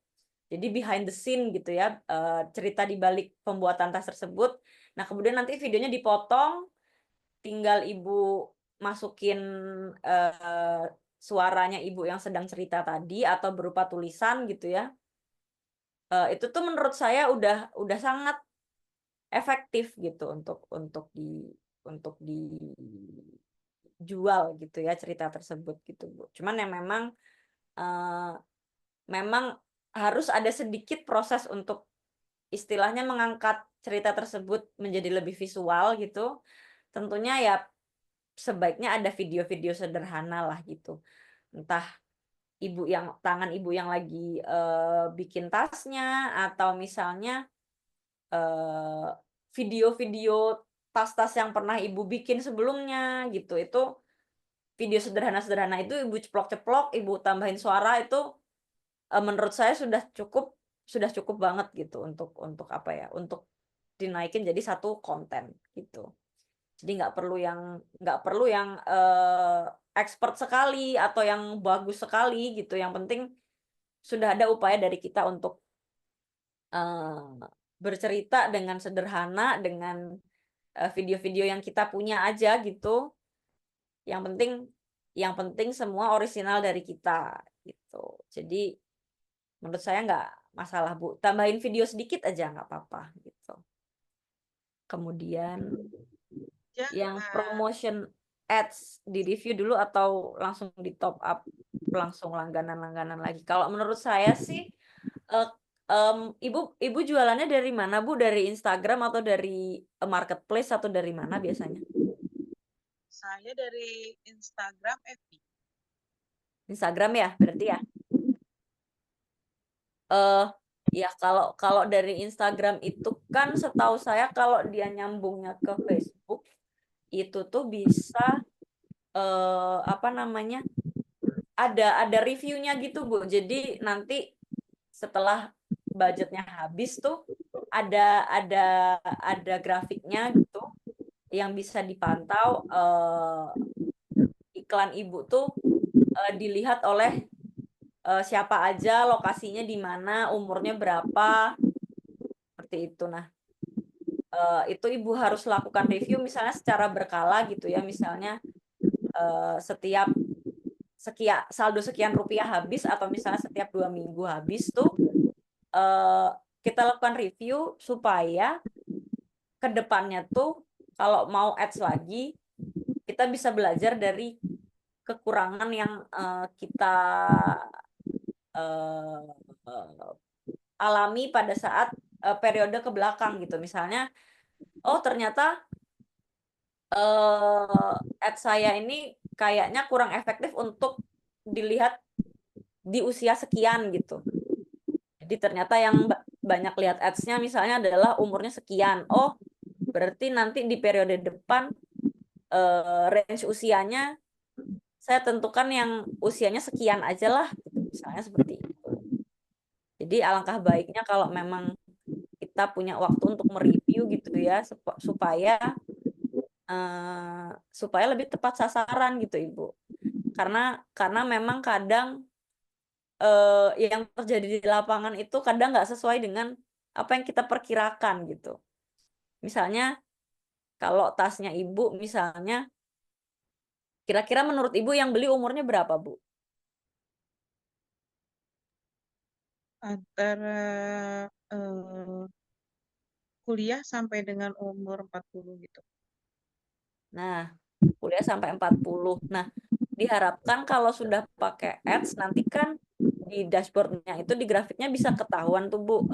Jadi behind the scene gitu ya, cerita di balik pembuatan tas tersebut. Nah, kemudian nanti videonya dipotong, tinggal Ibu masukin suaranya Ibu yang sedang cerita tadi atau berupa tulisan gitu ya. Itu tuh menurut saya udah sangat efektif gitu untuk dijual gitu ya cerita tersebut gitu Bu. Cuman yang memang harus ada sedikit proses untuk istilahnya mengangkat cerita tersebut menjadi lebih visual gitu. Tentunya ya sebaiknya ada video-video sederhana lah gitu. Entah tangan ibu yang lagi bikin tasnya atau misalnya video-video tas-tas yang pernah ibu bikin sebelumnya gitu. Itu video sederhana-sederhana itu ibu ceplok-ceplok, ibu tambahin suara itu menurut saya sudah cukup banget gitu untuk apa ya? Untuk dinaikin jadi satu konten gitu. Jadi nggak perlu yang expert sekali atau yang bagus sekali gitu. Yang penting sudah ada upaya dari kita untuk bercerita dengan sederhana, dengan video-video yang kita punya aja gitu. Yang penting semua orisinal dari kita gitu. Jadi menurut saya nggak masalah Bu, tambahin video sedikit aja nggak apa-apa gitu. Kemudian Ya, yang promotion ads di review dulu atau langsung di top up langsung langganan lagi. Kalau menurut saya sih ibu jualannya dari mana Bu? Dari Instagram atau dari marketplace atau dari mana biasanya? saya dari Instagram FB. Instagram ya berarti ya? Ya kalau dari Instagram itu kan setahu saya kalau dia nyambungnya ke Facebook itu tuh bisa apa namanya, ada reviewnya gitu Bu. Jadi nanti setelah budgetnya habis tuh ada grafiknya gitu yang bisa dipantau iklan Ibu tuh dilihat oleh siapa aja, lokasinya di mana, umurnya berapa, seperti itu. Nah, itu Ibu harus lakukan review misalnya secara berkala gitu ya, misalnya setiap saldo sekian rupiah habis atau misalnya setiap 2 minggu habis tuh kita lakukan review supaya ke depannya tuh kalau mau ads lagi kita bisa belajar dari kekurangan yang kita alami pada saat periode ke belakang gitu. Misalnya, oh ternyata ads saya ini kayaknya kurang efektif untuk dilihat di usia sekian gitu. Jadi ternyata yang banyak lihat ads-nya misalnya adalah umurnya sekian. Oh, berarti nanti di periode depan range usianya saya tentukan yang usianya sekian aja lah, gitu. Misalnya seperti itu. Jadi alangkah baiknya kalau memang kita punya waktu untuk mereview gitu ya, supaya lebih tepat sasaran gitu Ibu. Karena memang kadang yang terjadi di lapangan itu kadang nggak sesuai dengan apa yang kita perkirakan gitu. Misalnya kalau tasnya Ibu misalnya, kira-kira menurut Ibu yang beli umurnya berapa Bu? Antara kuliah sampai dengan umur 40 gitu. Nah, kuliah sampai 40. Nah, diharapkan kalau sudah pakai ads nanti kan di dashboardnya itu di grafiknya bisa ketahuan tuh Bu,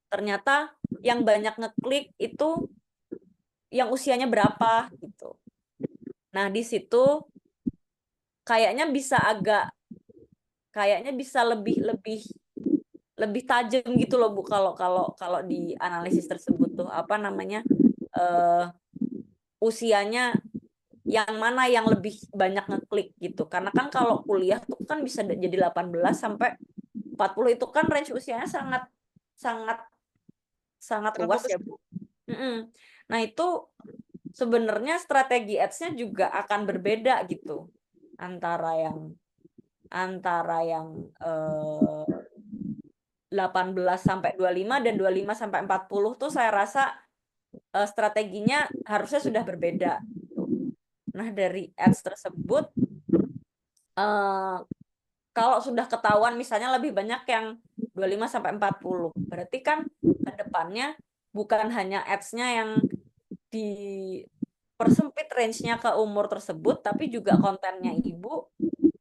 ternyata yang banyak ngeklik itu yang usianya berapa gitu. Nah, di situ kayaknya bisa lebih tajam gitu loh Bu, kalau di analisis tersebut tuh apa namanya, usianya yang mana yang lebih banyak ngeklik gitu. Karena kan kalau kuliah tuh kan bisa jadi 18 sampai 40 itu kan range usianya sangat Terlalu luas ya besar. Bu. Nah itu sebenarnya strategi ads-nya juga akan berbeda gitu antara yang 18 sampai 25 dan 25 sampai 40 tuh saya rasa strateginya harusnya sudah berbeda. Nah dari ads tersebut kalau sudah ketahuan misalnya lebih banyak yang 25 sampai 40, berarti kan ke depannya bukan hanya ads-nya yang dipersempit range-nya ke umur tersebut, tapi juga kontennya Ibu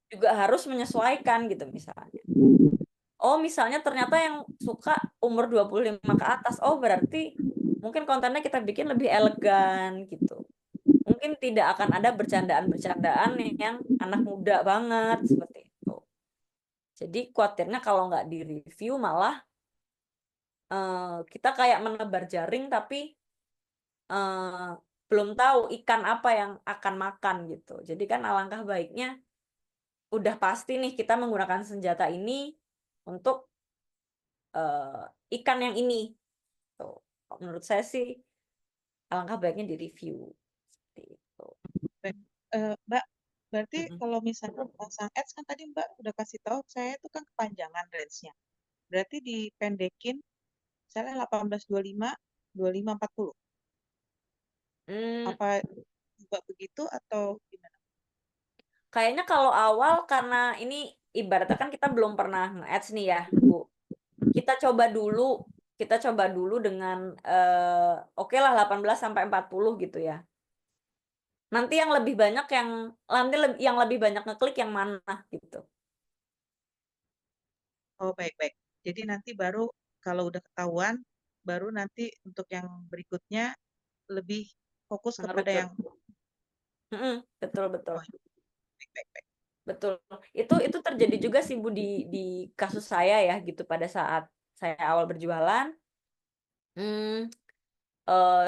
juga harus menyesuaikan gitu misalnya. Oh, misalnya ternyata yang suka umur 25 ke atas. Oh, berarti mungkin kontennya kita bikin lebih elegan gitu. Mungkin tidak akan ada bercandaan-bercandaan yang anak muda banget seperti itu. Jadi khawatirnya kalau nggak di-review malah kita kayak menebar jaring tapi belum tahu ikan apa yang akan makan gitu. Jadi kan alangkah baiknya udah pasti nih kita menggunakan senjata ini untuk ikan yang ini. Tuh. Menurut saya sih alangkah baiknya direview seperti itu. Mbak, berarti Mm-mm. kalau misalnya pasang ads kan tadi Mbak udah kasih tahu saya itu kan kepanjangan range-nya. Berarti dipendekin misalnya 1825, 2540. Hmm, Apa Mbak begitu atau gimana? kayaknya kalau awal karena ini ibaratnya kan kita belum pernah nge-ads nih ya, Bu. Kita coba dulu dengan oke lah 18 sampai 40 gitu ya. Nanti yang lebih banyak yang lebih banyak ngeklik yang mana gitu. Oh, baik-baik. Jadi nanti baru kalau udah ketahuan, baru nanti untuk yang berikutnya lebih fokus kepada Mengerucut. yang Betul. oh, baik-baik. Betul. Itu terjadi juga sih Bu di kasus saya ya gitu pada saat saya awal berjualan.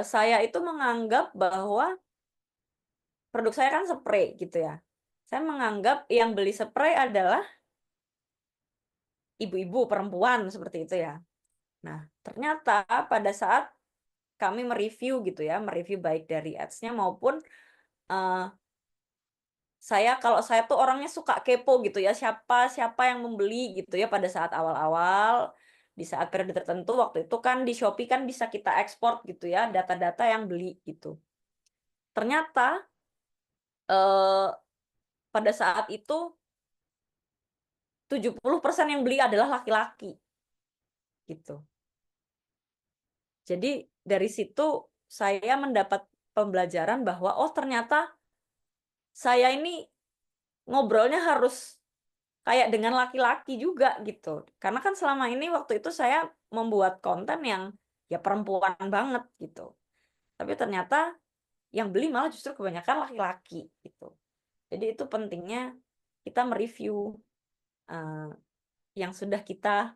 Saya itu menganggap bahwa produk saya kan spray gitu ya. Saya menganggap yang beli spray adalah ibu-ibu perempuan seperti itu ya. Nah, ternyata pada saat kami mereview gitu ya, mereview baik dari ads-nya maupun eh, kalau saya tuh orangnya suka kepo gitu ya, siapa yang membeli gitu ya pada saat awal-awal, di saat periode tertentu waktu itu kan di Shopee kan bisa kita ekspor gitu ya, data-data yang beli gitu. Ternyata eh, pada saat itu 70% yang beli adalah laki-laki gitu. Jadi dari situ saya mendapat pembelajaran bahwa oh ternyata saya ini ngobrolnya harus kayak dengan laki-laki juga gitu. Karena kan selama ini waktu itu saya membuat konten yang ya perempuan banget gitu. Tapi ternyata yang beli malah justru kebanyakan laki-laki gitu. Jadi itu pentingnya kita mereview uh, yang sudah kita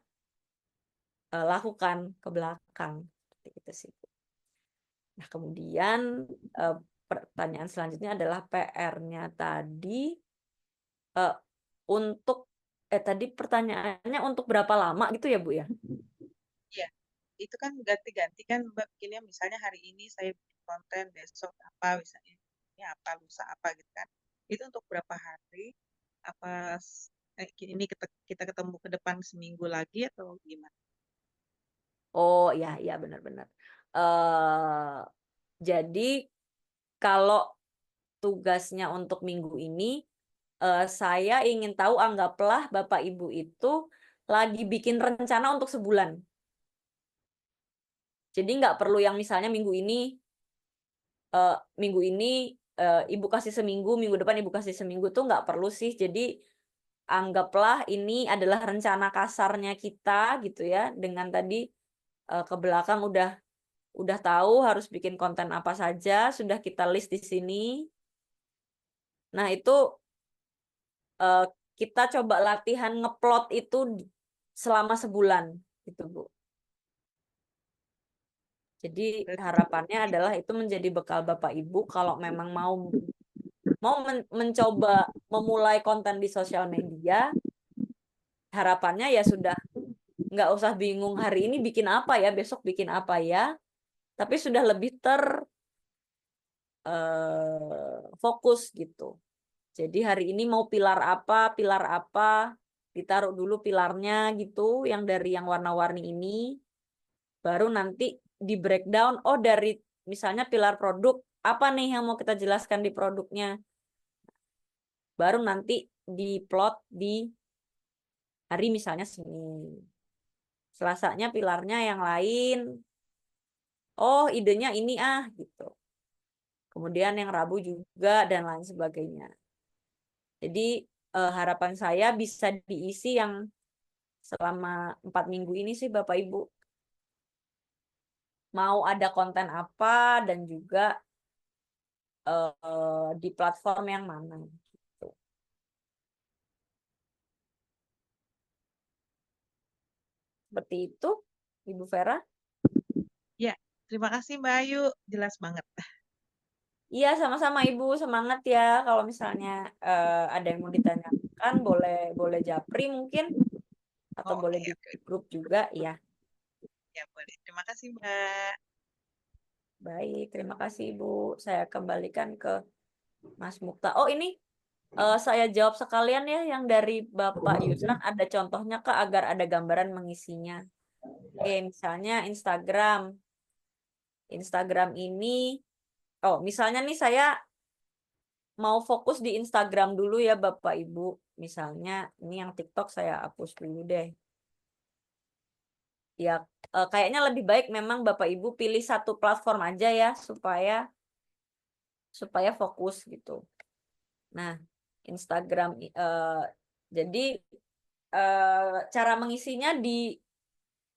lakukan ke belakang. Seperti itu sih. Nah, kemudian pertanyaan selanjutnya adalah PR-nya tadi untuk tadi pertanyaannya untuk berapa lama gitu ya, Bu ya? Iya, itu kan ganti-ganti kan Mbak bikinnya misalnya hari ini saya bikin konten, besok apa misalnya ini apa, lusa apa gitu kan. Itu untuk berapa hari? Apa ini kita ketemu ke depan seminggu lagi atau gimana? Oh, ya benar-benar. Jadi kalau tugasnya untuk minggu ini, saya ingin tahu anggaplah Bapak Ibu itu lagi bikin rencana untuk sebulan. Jadi nggak perlu yang misalnya minggu ini Ibu kasih seminggu, minggu depan Ibu kasih seminggu tuh nggak perlu sih. Jadi anggaplah ini adalah rencana kasarnya kita gitu ya, dengan tadi ke belakang udah tahu harus bikin konten apa saja, sudah kita list di sini. Nah, itu kita coba latihan ngeplot itu selama sebulan gitu, Bu. Jadi harapannya adalah itu menjadi bekal Bapak Ibu kalau memang mau mencoba memulai konten di sosial media, harapannya ya sudah nggak usah bingung hari ini bikin apa ya, besok bikin apa ya, tapi sudah lebih fokus gitu. Jadi hari ini mau pilar apa, ditaruh dulu pilarnya gitu, yang dari yang warna-warni ini, baru nanti di breakdown, oh dari misalnya pilar produk, apa nih yang mau kita jelaskan di produknya, baru nanti diplot di hari misalnya Senin. Selasanya pilarnya yang lain, oh idenya ini gitu. Kemudian yang Rabu juga dan lain sebagainya. Jadi harapan saya bisa diisi yang selama 4 minggu ini sih Bapak Ibu. Mau ada konten apa dan juga di platform yang mana. Gitu. Seperti itu, Ibu Vera. Ya, terima kasih Mbak Ayu, jelas banget. Iya, sama-sama Ibu, semangat ya. Kalau misalnya ada yang mau ditanyakan, boleh japri mungkin, atau Oh, boleh oke, di oke. grup juga, ya. Ya, boleh. Terima kasih Mbak. Baik, terima kasih Ibu. Saya kembalikan ke Mas Mukta. Oh ini saya jawab sekalian ya yang dari Bapak Yusran, ada contohnya Kak agar ada gambaran mengisinya. Oke, misalnya Instagram. Instagram ini, oh misalnya nih saya mau fokus di Instagram dulu ya Bapak Ibu. Misalnya ini yang TikTok saya hapus dulu deh. Ya kayaknya lebih baik memang Bapak Ibu pilih satu platform aja ya supaya fokus gitu. Nah, Instagram jadi cara mengisinya di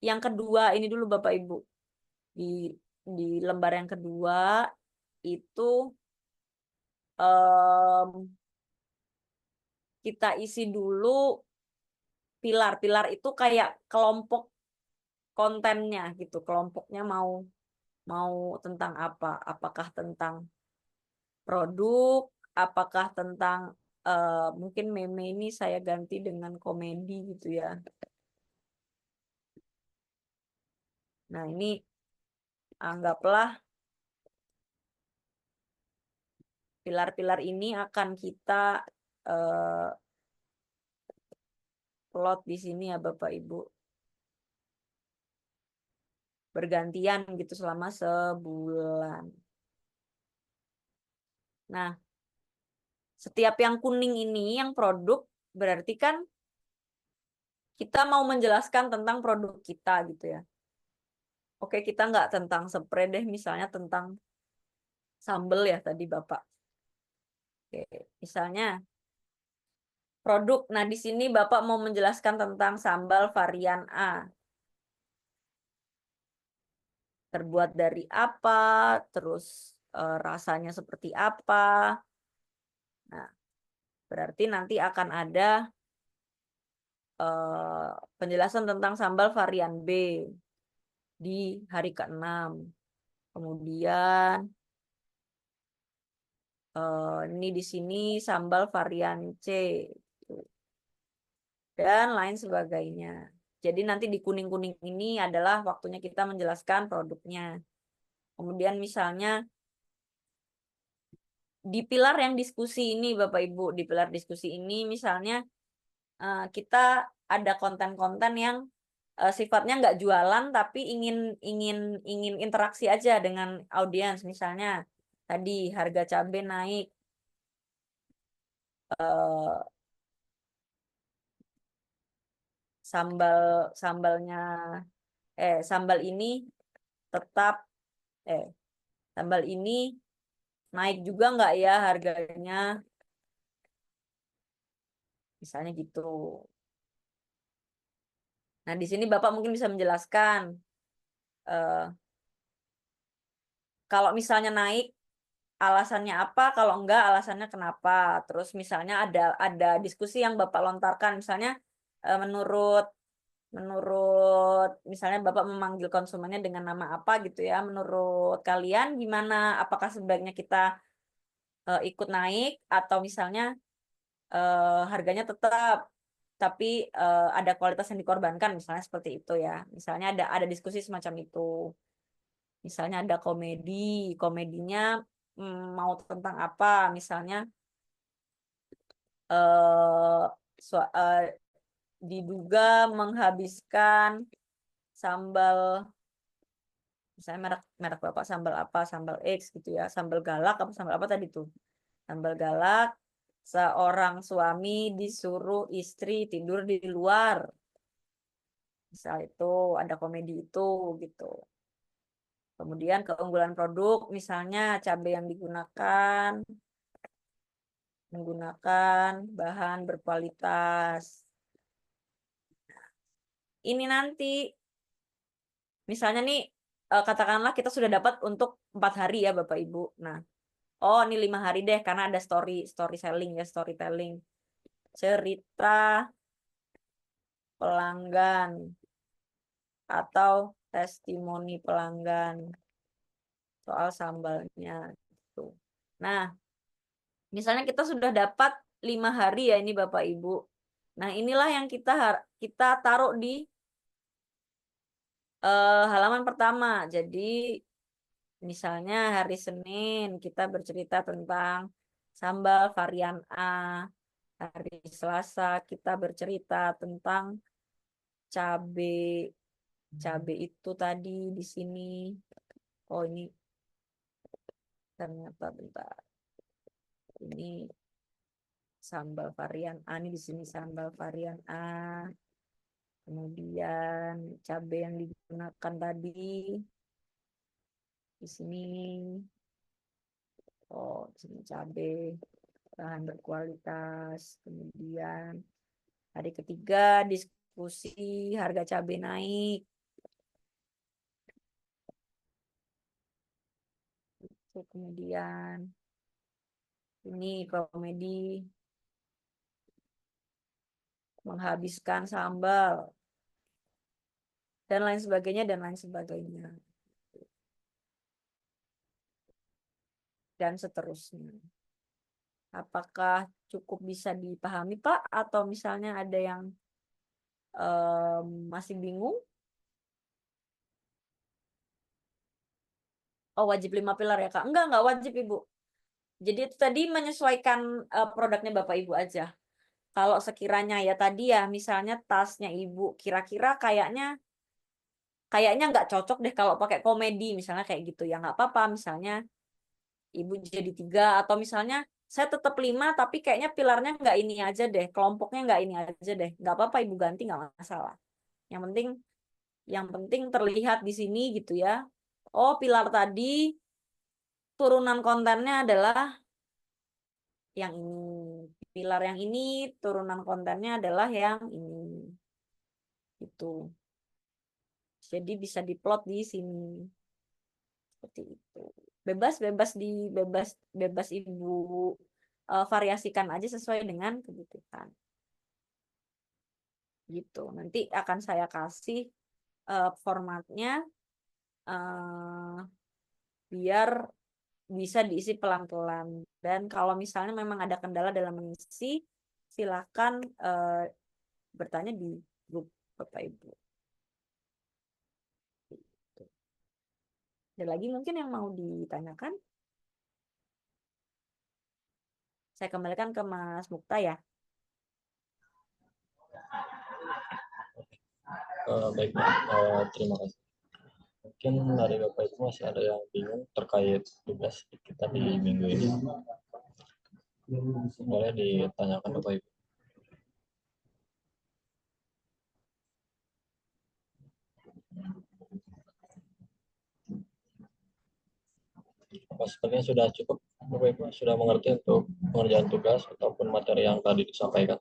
yang kedua ini dulu Bapak Ibu. Di lembar yang kedua itu kita isi dulu pilar-pilar itu kayak kelompok kontennya gitu. Kelompoknya mau tentang apa? Apakah tentang produk? Apakah tentang mungkin meme ini saya ganti dengan komedi gitu ya. Nah, ini anggaplah pilar-pilar ini akan kita plot di sini ya Bapak Ibu. Bergantian gitu selama sebulan. Nah, setiap yang kuning ini yang produk berarti kan kita mau menjelaskan tentang produk kita gitu ya. Oke, kita nggak tentang spray deh, misalnya tentang sambal ya tadi Bapak. Oke, misalnya produk. Nah, di sini Bapak mau menjelaskan tentang sambal varian A. Terbuat dari apa, terus rasanya seperti apa. Nah, berarti nanti akan ada penjelasan tentang sambal varian B di hari ke-6. Kemudian ini di sini sambal varian C dan lain sebagainya. Jadi nanti di kuning-kuning ini adalah waktunya kita menjelaskan produknya. Kemudian misalnya di pilar yang diskusi ini Bapak Ibu, di pilar diskusi ini misalnya kita ada konten-konten yang sifatnya nggak jualan tapi ingin interaksi aja dengan audiens. Misalnya tadi harga cabai naik, sambal ini tetap sambal ini naik juga nggak ya harganya, misalnya gitu. Nah di sini Bapak mungkin bisa menjelaskan kalau misalnya naik alasannya apa, kalau enggak alasannya kenapa. Terus misalnya ada diskusi yang Bapak lontarkan, misalnya menurut misalnya Bapak memanggil konsumennya dengan nama apa gitu ya. Menurut kalian gimana? Apakah sebaiknya kita ikut naik atau misalnya harganya tetap tapi ada kualitas yang dikorbankan misalnya seperti itu ya. Misalnya ada diskusi semacam itu. Misalnya ada komedinya mau tentang apa? Misalnya diduga menghabiskan sambal, misalnya merek Bapak sambal apa, sambal X gitu ya, sambal galak apa sambal apa tadi tuh, sambal galak, seorang suami disuruh istri tidur di luar, misal itu ada komedi itu gitu. Kemudian keunggulan produk, misalnya cabai yang digunakan menggunakan bahan berkualitas. Ini nanti misalnya nih katakanlah kita sudah dapat untuk 4 hari ya Bapak Ibu. Nah, oh ini 5 hari deh karena ada storytelling ya, storytelling. Cerita pelanggan atau testimoni pelanggan soal sambalnya gitu. Nah, misalnya kita sudah dapat 5 hari ya ini Bapak Ibu. Nah, inilah yang kita taruh di halaman pertama. Jadi Misalnya hari Senin kita bercerita tentang sambal varian A. Hari Selasa kita bercerita tentang cabe itu tadi di sini. Oh, ini ternyata bentar. Ini sambal varian A, ini di sini sambal varian A. Kemudian cabe yang digunakan tadi di sini. Oh, di sini cabe bahan berkualitas. Kemudian hari ketiga diskusi harga cabai naik. Kemudian ini komedi menghabiskan sambal dan lain sebagainya dan seterusnya. Apakah cukup bisa dipahami, Pak, atau misalnya ada yang masih bingung? Oh, wajib 5 pilar ya, Kak? Enggak wajib, Ibu. Jadi itu tadi menyesuaikan produknya Bapak Ibu aja. Kalau sekiranya ya tadi ya, misalnya tasnya Ibu kira-kira kayaknya nggak cocok deh kalau pakai komedi, misalnya kayak gitu ya, nggak apa-apa. Misalnya Ibu jadi 3, atau misalnya saya tetap 5 tapi kayaknya pilarnya nggak ini aja deh, kelompoknya nggak ini aja deh, nggak apa-apa Ibu ganti, nggak masalah. Yang penting terlihat di sini gitu ya. Oh, pilar tadi turunan kontennya adalah yang ini. Pilar yang ini turunan kontennya adalah yang ini. Itu. Jadi bisa diplot di sini. Seperti itu. Bebas Ibu variasikan aja sesuai dengan kebutuhan. Gitu. Nanti akan saya kasih formatnya biar bisa diisi pelan-pelan. Dan kalau misalnya memang ada kendala dalam mengisi, silakan bertanya di grup Bapak Ibu. Ada lagi mungkin yang mau ditanyakan? Saya kembalikan ke Mas Mukta ya. Baik, terima kasih. Mungkin dari Bapak Ibu masih ada yang bingung terkait tugas kita di minggu ini. Boleh ditanyakan Bapak Ibu. Sepertinya sudah cukup, Bapak Ibu sudah mengerti untuk pengerjaan tugas ataupun materi yang tadi disampaikan.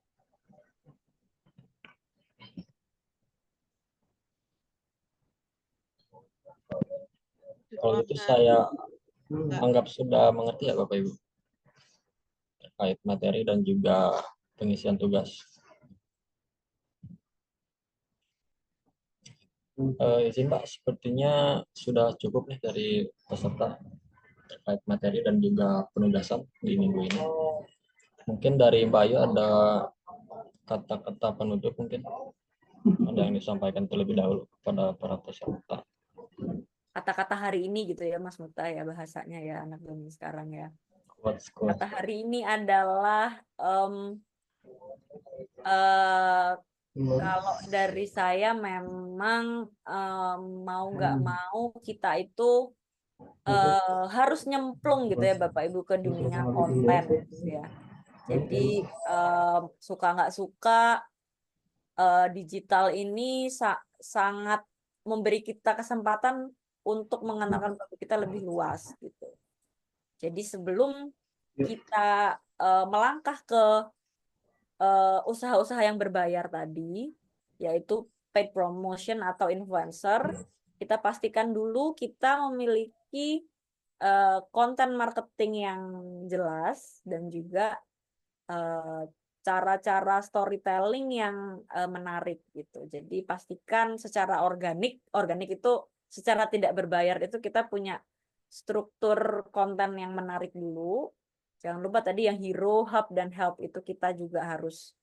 Kalau itu saya anggap sudah mengerti ya Bapak Ibu terkait materi dan juga pengisian tugas. Izin Pak, sepertinya sudah cukup nih dari peserta terkait materi dan juga penugasan di minggu ini. Mungkin dari Mbak Ayu ada kata-kata penutup, mungkin ada yang disampaikan terlebih dahulu kepada para peserta. Kata-kata hari ini gitu ya Mas Mukta ya, bahasanya ya anak zaman sekarang ya. Quotes. Kata hari ini adalah kalau dari saya memang mau nggak mau kita itu harus nyemplung gitu ya Bapak Ibu ke dunia konten gitu ya. Jadi suka nggak suka digital ini sangat memberi kita kesempatan untuk mengenalkan produk kita lebih luas gitu. Jadi sebelum kita melangkah ke usaha-usaha yang berbayar tadi, yaitu paid promotion atau influencer, kita pastikan dulu kita memiliki konten marketing yang jelas dan juga cara-cara storytelling yang menarik gitu. Jadi pastikan secara organik itu secara tidak berbayar itu kita punya struktur konten yang menarik dulu. Jangan lupa tadi yang hero, hub, dan help itu kita juga harus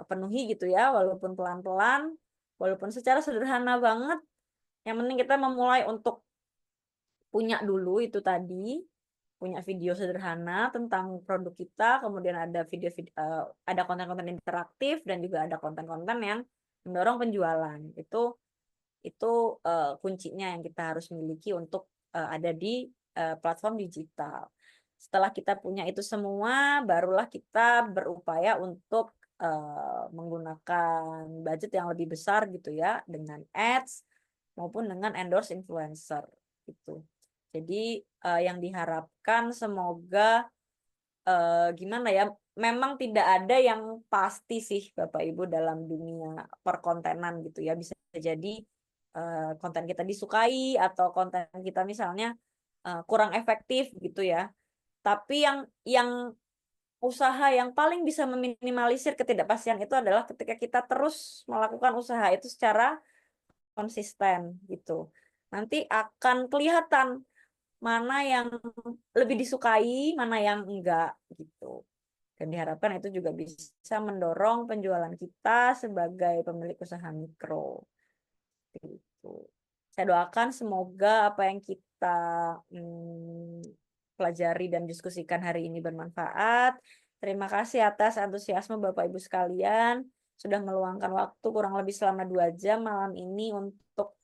penuhi gitu ya, walaupun pelan-pelan, walaupun secara sederhana banget. Yang penting kita memulai untuk punya dulu itu tadi, punya video sederhana tentang produk kita, kemudian ada ada konten-konten interaktif dan juga ada konten-konten yang mendorong penjualan. Itu kuncinya yang kita harus miliki untuk ada di platform digital. Setelah kita punya itu semua, barulah kita berupaya untuk menggunakan budget yang lebih besar gitu ya, dengan ads maupun dengan endorse influencer gitu. Jadi yang diharapkan semoga gimana ya, memang tidak ada yang pasti sih Bapak Ibu dalam dunia perkontenan gitu ya. Bisa jadi konten kita disukai atau konten kita misalnya kurang efektif gitu ya. Tapi yang usaha yang paling bisa meminimalisir ketidakpastian itu adalah ketika kita terus melakukan usaha itu secara konsisten gitu. Nanti akan kelihatan mana yang lebih disukai, mana yang enggak gitu. Dan diharapkan itu juga bisa mendorong penjualan kita sebagai pemilik usaha mikro. Gitu. Saya doakan semoga apa yang kita pelajari dan diskusikan hari ini bermanfaat. Terima kasih atas antusiasme Bapak Ibu sekalian sudah meluangkan waktu kurang lebih selama 2 jam malam ini untuk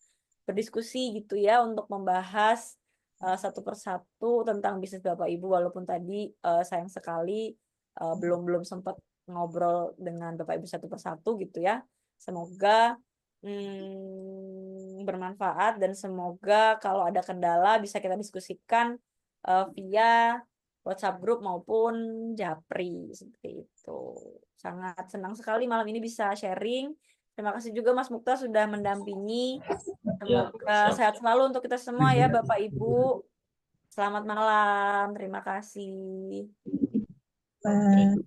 berdiskusi gitu ya, untuk membahas satu persatu tentang bisnis Bapak Ibu, walaupun tadi sayang sekali belum sempat ngobrol dengan Bapak Ibu satu persatu gitu ya. Semoga bermanfaat dan semoga kalau ada kendala bisa kita diskusikan via WhatsApp group maupun Japri seperti itu. Sangat senang sekali malam ini bisa sharing. Terima kasih juga Mas Mukta sudah mendampingi. Ya, Semoga siap. sehat selalu untuk kita semua ya Bapak Ibu. Selamat malam. Terima kasih. Baik.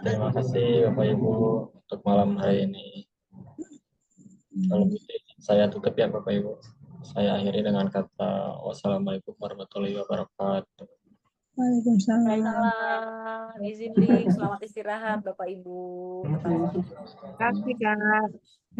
Terima kasih Bapak Ibu untuk malam hari ini. Kalau gitu saya tutup ya Bapak Ibu. Saya akhiri dengan kata wassalamualaikum warahmatullahi wabarakatuh. Waalaikumsalam. Izin Lik. Selamat istirahat Bapak Ibu. Terima kasih, Kak.